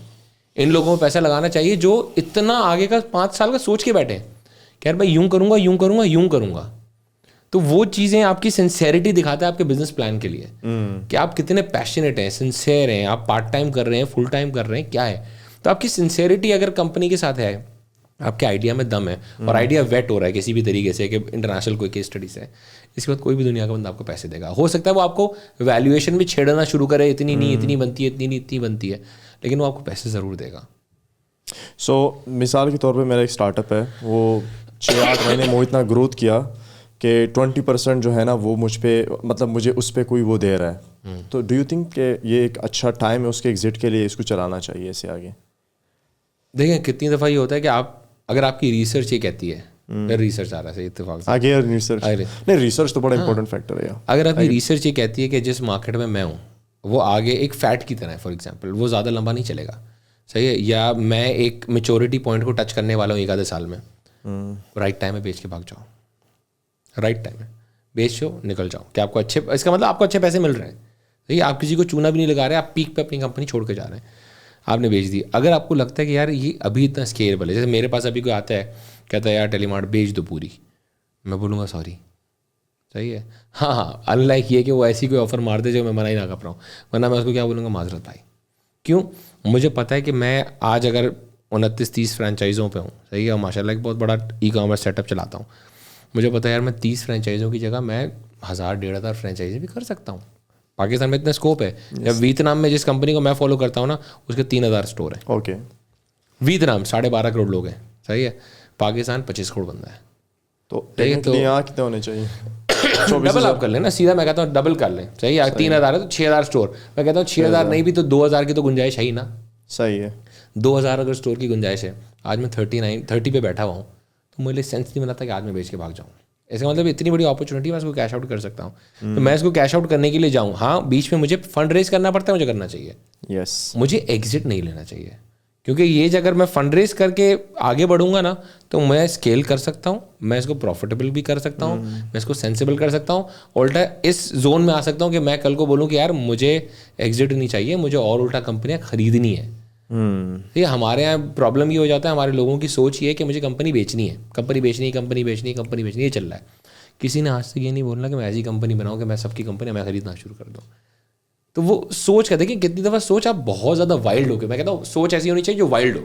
ان لوگوں کو پیسہ لگانا چاہیے جو اتنا آگے کا 5 سال کا سوچ کے بیٹھے کہ یار بھائی یوں کروں گا, یوں کروں گا, یوں کروں گا. تو وہ چیزیں آپ کی سنسیئرٹی دکھاتا ہے آپ کے بزنس پلان کے لیے, کہ آپ کتنے پیشنیٹ ہیں, سنسیئر ہیں, آپ پارٹ ٹائم کر رہے ہیں, فل ٹائم کر رہے ہیں, کیا ہے. تو آپ کی سنسیئرٹی اگر کمپنی کے ساتھ ہے, آپ کے آئیڈیا میں دم ہے, اور آئیڈیا ویٹ ہو رہا ہے کسی بھی طریقے سے کہ انٹرنیشنل کوئی کیس اسٹڈی سے, اس کے بعد کوئی بھی دنیا کا بندہ آپ کو پیسے دے گا. ہو سکتا ہے وہ آپ کو ویلیویشن بھی چھیڑنا شروع کرے, اتنی نہیں, اتنی بنتی ہے, اتنی نہیں, اتنی بنتی ہے, لیکن وہ آپ کو پیسے ضرور دے گا. سو مثال کے طور پہ میرا ایک اسٹارٹ اپ ہے, وہ 6-8 مہینے میں اتنا گروتھ کیا کہ 20% جو ہے نا وہ مجھ پہ, مطلب مجھے اس پہ کوئی وہ دے رہا ہے. تو ڈو یو تھنک کہ یہ ایک اچھا ٹائم ہے اس کے ایگزٹ کے لیے, اس کو چلانا چاہیے اسے آگے؟ دیکھیں کتنی دفعہ یہ ہوتا ہے کہ اگر آپ کی ریسرچ یہ کہتی ہے, ریسرچ آ رہا ہے اتفاق سے آگے, نہیں ریسرچ تو بڑا امپورٹنٹ فیکٹر ہے. اگر آپ کی ریسرچ یہ کہتی ہے کہ جس مارکیٹ میں ہوں وہ آگے ایک فیٹ کی طرح ہے, فار ایگزامپل وہ زیادہ لمبا نہیں چلے گا, صحیح ہے, یا میں ایک میچورٹی پوائنٹ کو ٹچ کرنے والا ہوں 1 آدھے سال میں, رائٹ ٹائم ہے بیچ کے بھاگ جاؤ, رائٹ ٹائم ہے بیچ دو, نکل جاؤ. کہ آپ کو اچھے, اس کا مطلب آپ کو اچھے پیسے مل رہے ہیں, صحیح ہے, آپ کسی کو چونا بھی نہیں لگا رہے, آپ پیک پہ اپنی کمپنی چھوڑ کے جا رہے ہیں, آپ نے بیچ دی. اگر آپ کو لگتا ہے کہ یار یہ ابھی اتنا اسکیلبل ہے, جیسے میرے پاس ابھی کوئی آتا ہے کہتا ہے یار ٹیلی مارٹ بیچ دو پوری, میں بولوں گا سوری, صحیح ہے, ہاں ان لائک یہ کہ وہ ایسی کوئی آفر مار دے جو میں منع ہی نہ کر رہا ہوں, ورنہ میں اس کو کیا بولوں گا, معذرت بھائی. کیوں؟ مجھے پتہ ہے کہ میں آج اگر 29-30 فرینچائزوں پہ ہوں, صحیح ہے, اور ماشاء اللہ ایک بہت بڑا ای کامرس سیٹ اپ چلاتا ہوں, مجھے پتہ ہے یار میں 30 فرینچائزوں کی جگہ میں 1000-1500 فرینچائزی بھی کر سکتا ہوں. پاکستان میں اتنا اسکوپ ہے. جب ویتنام میں جس کمپنی کو میں فالو کرتا ہوں نا, اس کے 3000 اسٹور ہیں. اوکے, ویتنام 12.5 کروڑ لوگ ہیں, صحیح ہے, پاکستان 25 کروڑ بندہ ہے. تو یہاں کتنے ہونے چاہیے؟ ڈبل آپ کر لیں نا, سیدھا میں کہتا ہوں ڈبل کر لیں, صحیح ہے. 3000 ہے تو 6000 اسٹور, میں کہتا ہوں 6000 نہیں بھی تو 2000 کی تو گنجائش ہے ہی نا. صحیح ہے, 2000 اگر اسٹور کی گنجائش ہے, آج میں 30 پہ بیٹھا ہوا ہوں, تو مجھے سینس نہیں بناتا کہ آج میں بیچ کے بھاگ جاؤں. اس کا مطلب اتنی بڑی اپرچونیٹی میں اس کو کیش آؤٹ کر سکتا ہوں, تو میں اس کو کیش آؤٹ کرنے کے لیے جاؤں. ہاں بیچ میں مجھے فنڈ ریز کرنا پڑتا ہے, مجھے کرنا چاہیے, یس, مجھے ایگزٹ نہیں لینا چاہیے, کیونکہ یہ جو اگر میں فنڈ ریز کر کے آگے بڑھوں گا نا تو میں اسکیل کر سکتا ہوں, میں اس کو پروفیٹیبل بھی کر سکتا ہوں, میں اس کو سینسیبل کر سکتا ہوں, الٹا اس زون میں آ سکتا ہوں کہ میں کل کو بولوں کہ یار مجھے ایگزٹ نہیں چاہیے, مجھے اور الٹا کمپنیاں خریدنی ہے. یہ ہمارے یہاں پرابلم یہ ہو جاتا ہے, ہمارے لوگوں کی سوچ یہ ہے کہ مجھے کمپنی بیچنی ہے, کمپنی بیچنی ہے, کمپنی بیچنی ہے, کمپنی بیچنی ہے, یہ چل رہا ہے. کسی نے آج تک یہ نہیں بولنا کہ میں ایسی کمپنی بناؤں کہ میں سب کی کمپنی میں خریدنا شروع کر دوں. تو وہ سوچ کا دیکھیں کتنی دفعہ سوچ آپ بہت زیادہ وائلڈ ہو گئے. میں کہتا ہوں سوچ ایسی ہونی چاہیے جو وائلڈ ہو,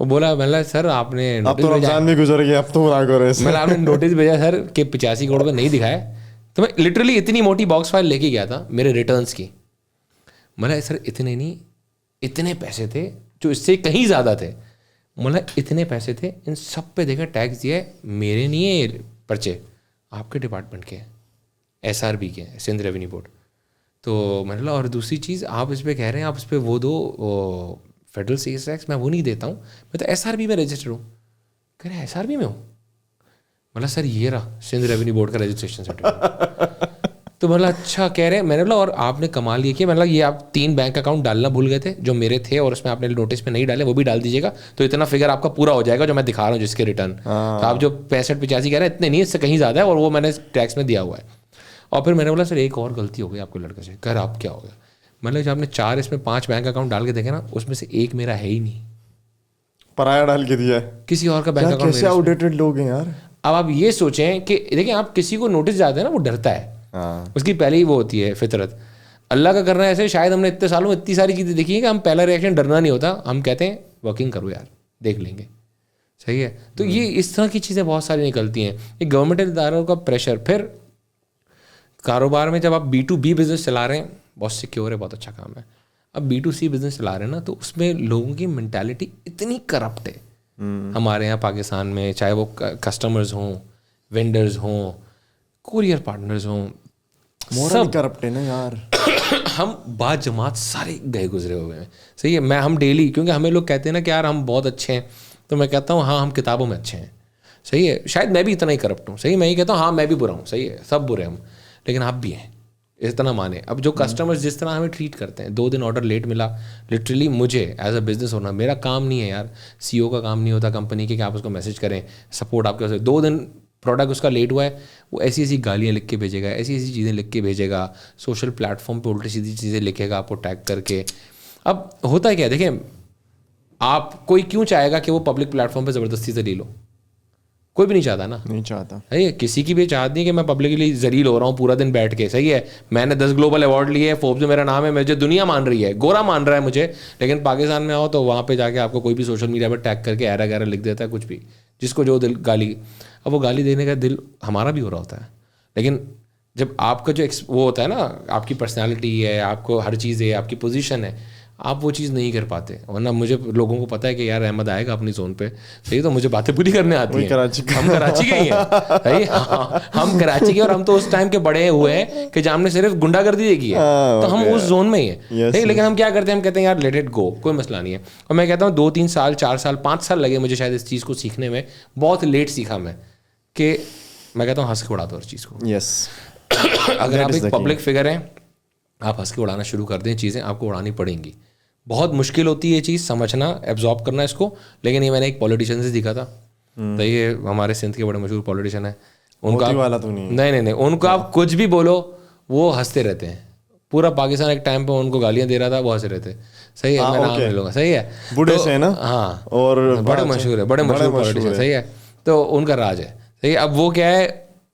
وہ بولا مطلب سر آپ نے اب نوٹس تو بھیجا رمضان بھی گزر گیا, اب تو برا کرو ایسے. مطلب آپ نے نوٹس بھیجا سر کہ 85 کروڑ کا نہیں دکھایا. تو میں لٹرلی اتنی موٹی باکس فائل لے کے گیا تھا میرے ریٹرنس کی. مطلب سر اتنے نہیں, اتنے پیسے تھے جو اس سے کہیں زیادہ تھے. مطلب اتنے پیسے تھے, ان سب پہ دیکھا ٹیکس دیا ہے, میرے نہیں ہے یہ پرچے, آپ کے ڈپارٹمنٹ کے ہیں, SRB کے ہیں, سندھ ریونیو بورڈ. تو میں نے بولا اور دوسری چیز آپ اس پہ کہہ رہے ہیں آپ اس پہ وہ دو فیڈرل سیلز ٹیکس, میں وہ نہیں دیتا ہوں, میں تو SRB میں رجسٹر ہوں. کہہ رہے SRB میں ہوں. مطلب سر یہ رہا سندھ ریونیو بورڈ کا رجسٹریشن سرٹیفکیٹ. تو مطلب اچھا کہہ رہے ہیں. میں نے بولا اور آپ نے کمال یہ کیا, مطلب یہ آپ 3 بینک اکاؤنٹ ڈالنا بھول گئے تھے جو میرے تھے, اور اس میں آپ نے نوٹس پہ نہیں ڈالے, وہ بھی ڈال دیجیے گا تو اتنا فگر آپ کا پورا ہو جائے گا جو میں دکھا رہا ہوں جس کے ریٹرن. تو آپ جو 65-85 کہہ رہے ہیں اتنے نہیں, اس سے کہیں زیادہ ہے, اور وہ میں نے ٹیکس میں دیا ہوا ہے. اور پھر میں نے بولا سر ایک اور غلطی ہو گئی آپ کے لڑکے سے. کہہ رہا آپ کیا ہو گیا. مطلب جب آپ نے 4 اس میں 5 بینک اکاؤنٹ ڈال کے دیکھے نا, اس میں سے ایک میرا ہے ہی نہیں, پرایا ڈال کے دیا ہے, کسی اور کا بینک اکاؤنٹ. کیسے آؤٹ ڈیٹڈ لوگ ہیں یار. اب آپ یہ سوچیں کہ دیکھیں آپ کسی کو نوٹس جاتے ہیں نا وہ ڈرتا ہے, اس کی پہلے ہی وہ ہوتی ہے فطرت. اللہ کا کرنا ایسے, شاید ہم نے اتنے سالوں میں اتنی ساری چیزیں دیکھی ہیں کہ ہم پہلا ریئیکشن ڈرنا نہیں ہوتا, ہم کہتے ہیں ورکنگ کرو یار دیکھ لیں گے. صحیح ہے. تو یہ اس طرح کی چیزیں بہت ساری نکلتی ہیں. یہ گورنمنٹ اداروں کا پریشر. پھر کاروبار میں جب آپ B2B بزنس چلا رہے ہیں, بہت سیکیور ہے, بہت اچھا کام ہے. اب B2C بزنس چلا رہے ہیں نا, تو اس میں لوگوں کی مینٹیلٹی اتنی کرپٹ ہے ہمارے یہاں پاکستان میں, چاہے وہ کسٹمرز ہوں, وینڈرز ہوں, کوریئر پارٹنرز ہوں, سب کرپٹ ہے نا یار. ہم بعد جماعت سارے گئے گزرے ہوئے ہیں. صحیح ہے. ہم ڈیلی, کیونکہ ہمیں لوگ کہتے ہیں نا کہ یار ہم بہت اچھے ہیں, تو میں کہتا ہوں ہاں ہم کتابوں میں اچھے ہیں. صحیح ہے. شاید میں بھی اتنا ہی کرپٹ ہوں. صحیح, میں یہ کہتا ہوں ہاں میں بھی برا ہوں. صحیح ہے, سب برے ہم, لیکن آپ بھی ہیں, اتنا مانے. اب جو کسٹمرز جس طرح ہمیں ٹریٹ کرتے ہیں, 2 دن آرڈر لیٹ ملا, لٹرلی مجھے ایز اے بزنس ہونا, میرا کام نہیں ہے یار, CEO کا کام نہیں ہوتا کمپنی کے کہ آپ اس کو میسج کریں, سپورٹ آپ کے پاس. 2 دن پروڈکٹ اس کا لیٹ ہوا ہے, وہ ایسی ایسی گالیاں لکھ کے بھیجے گا, ایسی ایسی چیزیں لکھ کے بھیجے گا, سوشل پلیٹ فارم پہ الٹی سیدھی چیزیں لکھے گا آپ کو ٹیگ کر کے. اب ہوتا ہے کیا, دیکھیں آپ کوئی کیوں چاہے گا کہ وہ پبلک پلیٹ فارم پہ زبردستی سے لے لو, کوئی بھی نہیں چاہتا نا, نہیں چاہتا. صحیح ہے. کسی کی بھی چاہت نہیں کہ میں پبلکلی ذلیل ہو رہا ہوں پورا دن بیٹھ کے. صحیح ہے. میں نے 10 گلوبل ایوارڈ لیے, فوربس میں میرا نام ہے, مجھے دنیا مان رہی ہے, گورا مان رہا ہے مجھے, لیکن پاکستان میں آؤ تو وہاں پہ جا کے آپ کو کوئی بھی سوشل میڈیا پہ ٹیگ کر کے ایرا گیرا لکھ دیتا ہے, کچھ بھی, جس کو جو دل گالی. اب وہ گالی دینے کا دل ہمارا بھی ہو رہا ہوتا ہے, لیکن جب آپ کا جو وہ ہوتا ہے نا, آپ کی پرسنالٹی ہے, آپ کو ہر چیز ہے, آپ کی پوزیشن ہے, آپ وہ چیز نہیں کر پاتے. ورنہ مجھے لوگوں کو پتہ ہے کہ یار احمد آئے گا اپنی زون پہ, صحیح, تو مجھے باتیں پوری کرنے آتی ہیں. ہم کراچی کے ہی ہیں, صحیح, ہم کراچی کے, اور ہم تو اس ٹائم کے بڑے ہوئے ہیں کہ جہاں ہم نے صرف گنڈا گردی دیکھی ہے, تو ہم اس زون میں ہی ہیں. صحیح, لیکن ہم کیا کرتے ہیں, ہم کہتے ہیں یار لیٹ اٹ گو, کوئی مسئلہ نہیں ہے. اور میں کہتا ہوں 2-3 سال 4 سال 5 سال لگے مجھے شاید اس چیز کو سیکھنے میں, بہت لیٹ سیکھا میں, کہ میں کہتا ہوں ہنس کے اڑا دو ہر چیز کو. یس, اگر آپ ایک پبلک فگر ہیں, آپ ہنس کے اڑانا شروع کر دیں, چیزیں آپ کو اڑانی پڑیں گی. بہت مشکل ہوتی ہے یہ چیز سمجھنا, ایبزارب کرنا اس کو, لیکن یہ میں نے ایک پولیٹیشین سے دیکھا تھا. تو یہ ہمارے سندھ کے بڑے مشہور پولیٹیشین ہیں, ان کا نہیں ان کو آپ کچھ بھی بولو وہ ہنستے رہتے ہیں. پورا پاکستان ایک ٹائم پہ ان کو گالیاں دے رہا تھا, وہ ہنس رہے تھے. صحیح ہے, میں نام لے لوں گا. صحیح ہے, بوڑھے سے نا, ہاں, اور بڑے مشہور ہے, بڑے مشہور پولیٹیشین. صحیح ہے, تو ان کا راج ہے. صحیح ہے. اب وہ کیا ہے,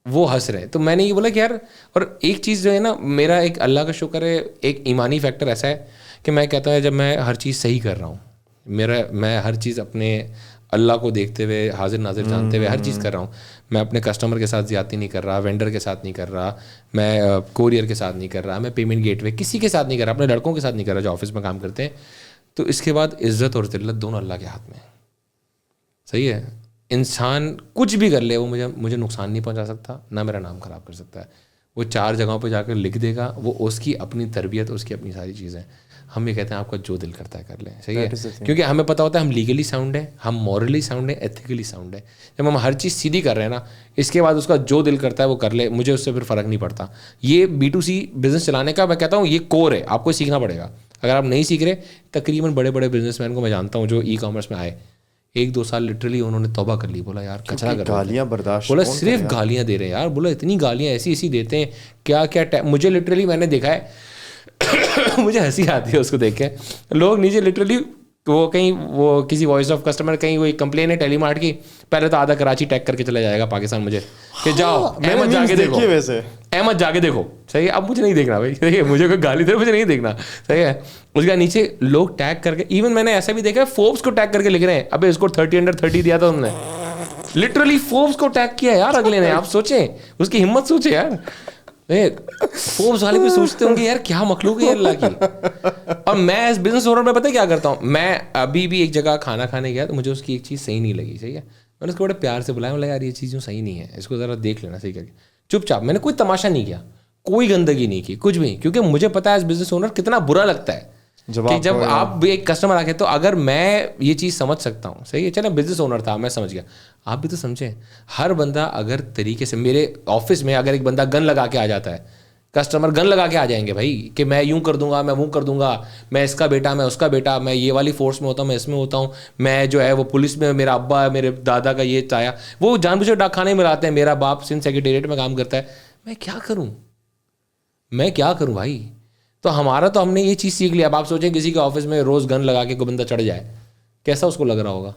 وہ ہنس رہے. تو میں نے یہ بولا کہ یار, اور ایک چیز جو ہے نا, میرا ایک اللہ کا شکر ہے, ایک ایمانی فیکٹر ایسا ہے کہ میں کہتا ہوں جب میں ہر چیز صحیح کر رہا ہوں, میں ہر چیز اپنے اللہ کو دیکھتے ہوئے, حاضر ناظر جانتے ہوئے ہر چیز کر رہا ہوں. میں اپنے کسٹمر کے ساتھ زیادتی نہیں کر رہا, وینڈر کے ساتھ نہیں کر رہا, میں کوریئر کے ساتھ نہیں کر رہا, میں پیمنٹ گیٹ وے کسی کے ساتھ نہیں کر رہا, اپنے لڑکوں کے ساتھ نہیں کر رہا جو آفس میں کام کرتے ہیں. تو اس کے بعد عزت اور ذلت دونوں اللہ کے ہاتھ میں. صحیح ہے. انسان کچھ بھی کر لے, وہ مجھے نقصان نہیں پہنچا سکتا, نہ میرا نام خراب کر سکتا ہے. وہ 4 جگہوں پہ جا کر لکھ دے گا, وہ اس کی اپنی تربیت, اس کی اپنی ساری چیزیں. ہم یہ کہتے ہیں آپ کا جو دل کرتا ہے کر لیں. صحیح ہے, کیونکہ ہمیں پتہ ہوتا ہے ہم لیگلی ساؤنڈ ہیں, ہم مورلی ساؤنڈ ہیں, ایتھیکلی ساؤنڈ ہیں. جب ہم ہر چیز سیدھی کر رہے ہیں نا, اس کے بعد اس کا جو دل کرتا ہے وہ کر لے, مجھے اس سے پھر فرق نہیں پڑتا. یہ B2C بزنس چلانے کا میں کہتا ہوں یہ کور ہے, آپ کو سیکھنا پڑے گا. اگر آپ نہیں سیکھ رہے, تقریباً بڑے بڑے بزنس مین کو میں جانتا ہوں جو ای کامرس میں آئے, 1-2 سال لٹرلی انہوں نے توبہ کر لی, بولا یار کچرا کر, گالیاں برداشت, بولا صرف گالیاں دے رہے ہیں یار, بولا اتنی گالیاں ایسی دیتے ہیں کیا مجھے لٹرلی میں نے دیکھا ہے, مجھے ہنسی آتی ہے اس کو دیکھ کے. لوگ نیچے لٹرلی وہ کہیں وہ کسی وائس آف کسٹمر کہیں کوئی کمپلین ہے ٹیلی مارٹ کی, پہلے تو آدھا کراچی ٹیگ کر کے چلا جائے گا پاکستان مجھے کہ جاؤ احمد جا کے دیکھو, ویسے احمد جا کے دیکھو, صحیح ہے, اب مجھے نہیں دیکھنا بھائی, صحیح ہے, مجھے کوئی گالی دے مجھے نہیں دیکھنا, صحیح ہے. اس کے نیچے لوگ ٹیگ کر کے, ایون میں نے ایسا بھی دیکھا ہے فوربس کو ٹیگ کر کے لکھ رہے ہیں, ابے اس کو 30/30 دیا تھا تم نے, لٹرلی فوربس کو ٹیگ کیا یار اگلے نے. آپ سوچیں اس کی ہمت سوچیں یار, فوربس والے بھی سوچتے ہوں گے یار کیا مخلوق ہے اللہ کی. اور میں ایز بزنس اونر میں پتہ کیا کرتا ہوں, میں ابھی بھی ایک جگہ کھانا کھانے گیا تو مجھے اس کی ایک چیز صحیح نہیں لگی, صحیح ہے, میں نے اس کو بڑے پیار سے بلایا, بولا یار یہ چیز یوں صحیح نہیں ہے, اس کو ذرا دیکھ لینا, صحیح کر کے چپ چاپ. میں نے کوئی تماشا نہیں کیا, کوئی گندگی نہیں کی, کچھ بھی, کیونکہ مجھے پتا ہے ایز بزنس اونر کتنا برا لگتا ہے کہ جب آپ بھی ایک کسٹمر آ کے, تو اگر میں یہ چیز سمجھ سکتا ہوں, صحیح ہے, چلے بزنس اونر تھا میں سمجھ گیا, آپ بھی تو سمجھیں. ہر بندہ اگر طریقے سے, میرے آفس میں اگر ایک بندہ گن لگا کے آ جاتا ہے, کسٹمر گن لگا کے آ جائیں گے بھائی کہ میں یوں کر دوں گا, میں وہ کر دوں گا, میں اس کا بیٹا, میں اس کا بیٹا, میں یہ والی فورس میں ہوتا ہوں, میں اس میں ہوتا ہوں, میں جو ہے وہ پولیس میں, میرا ابا ہے, میرے دادا کا یہ چایا, وہ جان بوجھ کے ڈاک خانے میں لاتے ہیں, میرا باپ سندھ سیکریٹریٹ میں کام کرتا ہے, میں کیا کروں بھائی. تو ہمارا تو ہم نے یہ چیز سیکھ لیا. اب آپ سوچیں کسی کے آفس میں روز گن لگا کے کوئی بندہ چڑھ جائے, کیسا اس کو لگ رہا ہوگا.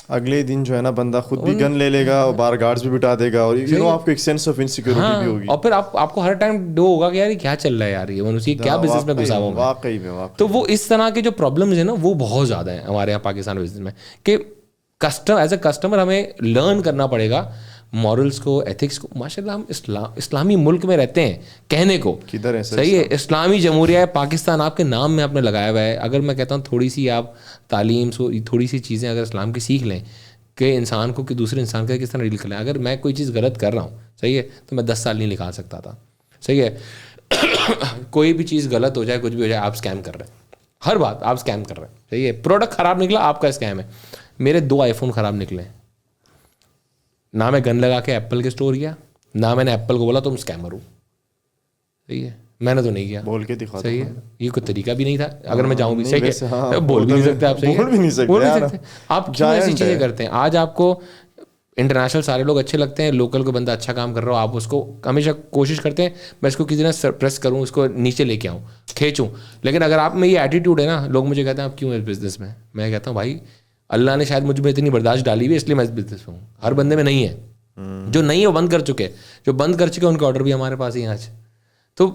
اگلے دن جو ہے نا بندہ خود بھی گن لے لے گا اور باہر گارڈز بھی بٹا دے گا, اور آپ کو ایک سینس آف انسیکیورٹی بھی ہوگی, اور پھر آپ کو ہر ٹائم ڈو ہوگا کہ یار کیا چل رہا ہے یار, یہ کیا بزنس میں گھسا ہوا. واقعی میں تو وہ اس طرح کے جو پرابلمز ہیں نا وہ بہت زیادہ ہیں ہمارے یہاں پاکستان بزنس میں, کہ ایز اے کسٹمر ہمیں لرن کرنا پڑے گا مورلس کو, ایتھکس کو. ماشاء اللہ ہم اسلامی ملک میں رہتے ہیں کہنے کو, کدھر ہے صحیح ہے, اسلامی جمہوریہ پاکستان آپ کے نام میں آپ نے لگایا ہوا ہے. اگر میں کہتا ہوں تھوڑی سی آپ تعلیم تھوڑی سی چیزیں اگر اسلام کی سیکھ لیں کہ انسان کو کہ دوسرے انسان کا کس طرح ڈیل کریں. اگر میں کوئی چیز غلط کر رہا ہوں, صحیح ہے, تو میں 10 سال نہیں نکال سکتا تھا, صحیح ہے. کوئی بھی چیز غلط ہو جائے, کچھ بھی ہو جائے, آپ اسکیم کر رہے ہیں, ہر بات آپ اسکیم کر رہے ہیں, صحیح ہے. پروڈکٹ خراب نکلا آپ کا اسکیم ہے. میرے 2 آئی فون خراب نکلے, نہ میں گن لگا کے ایپل کے اسٹور کیا, نہ میں نے ایپل کو بولا تم اسکیمر ہو, صحیح ہے, میں نے تو نہیں کیا, بول کے دکھا, صحیح ہے. یہ کوئی طریقہ بھی نہیں تھا, اگر میں جاؤں بھی, صحیح ہے, بول بھی نہیں سکتے آپ, صحیح ہے, بول نہیں سکتے آپ. کیوں ایسی چیزیں کرتے ہیں؟ آج آپ کو انٹرنیشنل سارے لوگ اچھے لگتے ہیں, لوکل کو بندہ اچھا کام کر رہا ہو, آپ اس کو ہمیشہ کوشش کرتے ہیں میں اس کو کسی طرح سرپریس کروں, اس کو نیچے لے کے آؤں, کھینچوں. لیکن اگر آپ میں یہ ایٹیٹیوڈ ہے نا, لوگ مجھے کہتے ہیں آپ کیوں اس بزنس میں, میں کہتا ہوں بھائی اللہ نے شاید مجھ میں اتنی برداشت ڈالی ہوئی ہے, اس لیے میں اس بزنس میں ہوں. ہر بندے میں نہیں ہے, جو نہیں ہے وہ بند کر چکے, جو بند کر چکے ان کے آرڈر بھی ہمارے پاس ہی ہیں آج. تو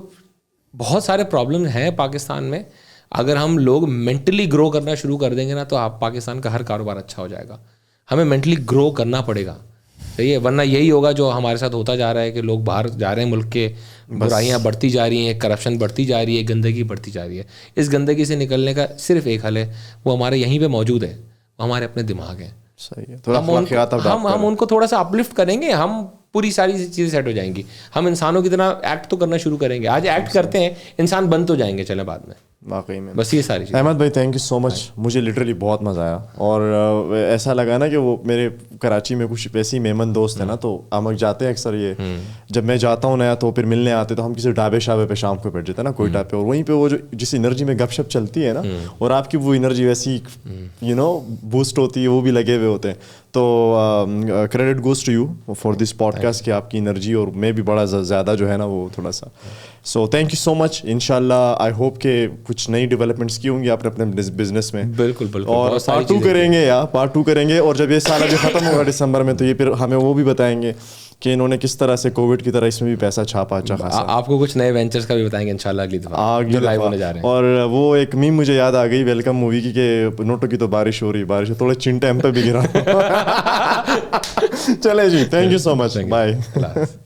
بہت سارے پرابلم ہیں پاکستان میں. اگر ہم لوگ مینٹلی گرو کرنا شروع کر دیں گے نا, تو آپ پاکستان کا ہر کاروبار اچھا ہو جائے گا. ہمیں مینٹلی گرو کرنا پڑے گا, صحیح ہے, ورنہ یہی ہوگا جو ہمارے ساتھ ہوتا جا رہا ہے کہ لوگ باہر جا رہے ہیں ملک کے, برائیاں بڑھتی جا رہی ہیں, کرپشن بڑھتی جا رہی ہے, گندگی بڑھتی جا رہی ہے. اس گندگی سے نکلنے کا صرف ایک حل ہے, وہ ہمارے یہیں پہ موجود ہے, وہ ہمارے اپنے دماغ ہیں. صحیح ہے, ہم ان کو تھوڑا سا اپلفٹ کریں گے, ہم پوری ساری چیزیں سیٹ ہو جائیں گی. ہم انسانوں کی طرح ایکٹ تو کرنا شروع کریں گے. آج ایکٹ کرتے ہیں, انسان بن تو جائیں گے چلے بعد میں. واقعی میں بس یہ ساری چیز. احمد بھائی تھینک یو سو مچ, مجھے لٹرلی بہت مزہ آیا, اور ایسا لگا نا کہ وہ میرے کراچی میں کچھ ایسی مہمان دوست ہیں نا, تو ہم جاتے ہیں اکثر, یہ جب میں جاتا ہوں نیا تو پھر ملنے آتے, تو ہم کسی ڈھابے شابے پہ شام کو بیٹھ جاتے ہیں نا کوئٹہ پہ, اور وہیں پہ وہ جو جس انرجی میں گپ شپ چلتی ہے نا, اور آپ کی وہ انرجی ویسی بوسٹ ہوتی ہے, وہ بھی لگے ہوئے ہوتے ہیں. تو credit goes to you for this podcast کہ آپ کی انرجی, اور میں بھی بڑا زیادہ جو ہے نا وہ تھوڑا سا. سو تھینک یو سو مچ. ان شاء اللہ آئی ہوپ کہ کچھ نئی ڈیولپمنٹس کی ہوں گی آپ نے اپنے بزنس میں. بالکل بالکل, اور پارٹ 2 کریں گے, پارٹ 2 کریں گے. اور جب یہ سال ابھی ختم ہوگا دسمبر میں, تو یہ پھر ہمیں وہ بھی بتائیں گے کہ انہوں نے کس طرح سے کووڈ کی طرح اس میں بھی پیسہ چھاپا اچھا خاصا. آپ کو کچھ نئے وینچرز کا بھی بتائیں گے انشاءاللہ اگلی دفعہ جو لائیو ہونے جا رہے ہیں. اور وہ ایک میم مجھے یاد آ گئی ویلکم مووی کی, کہ نوٹوں کی تو بارش ہو رہی, بارش تھوڑے چنٹے ہم پہ بھی گرا. چلے جی, thank you so much, bye.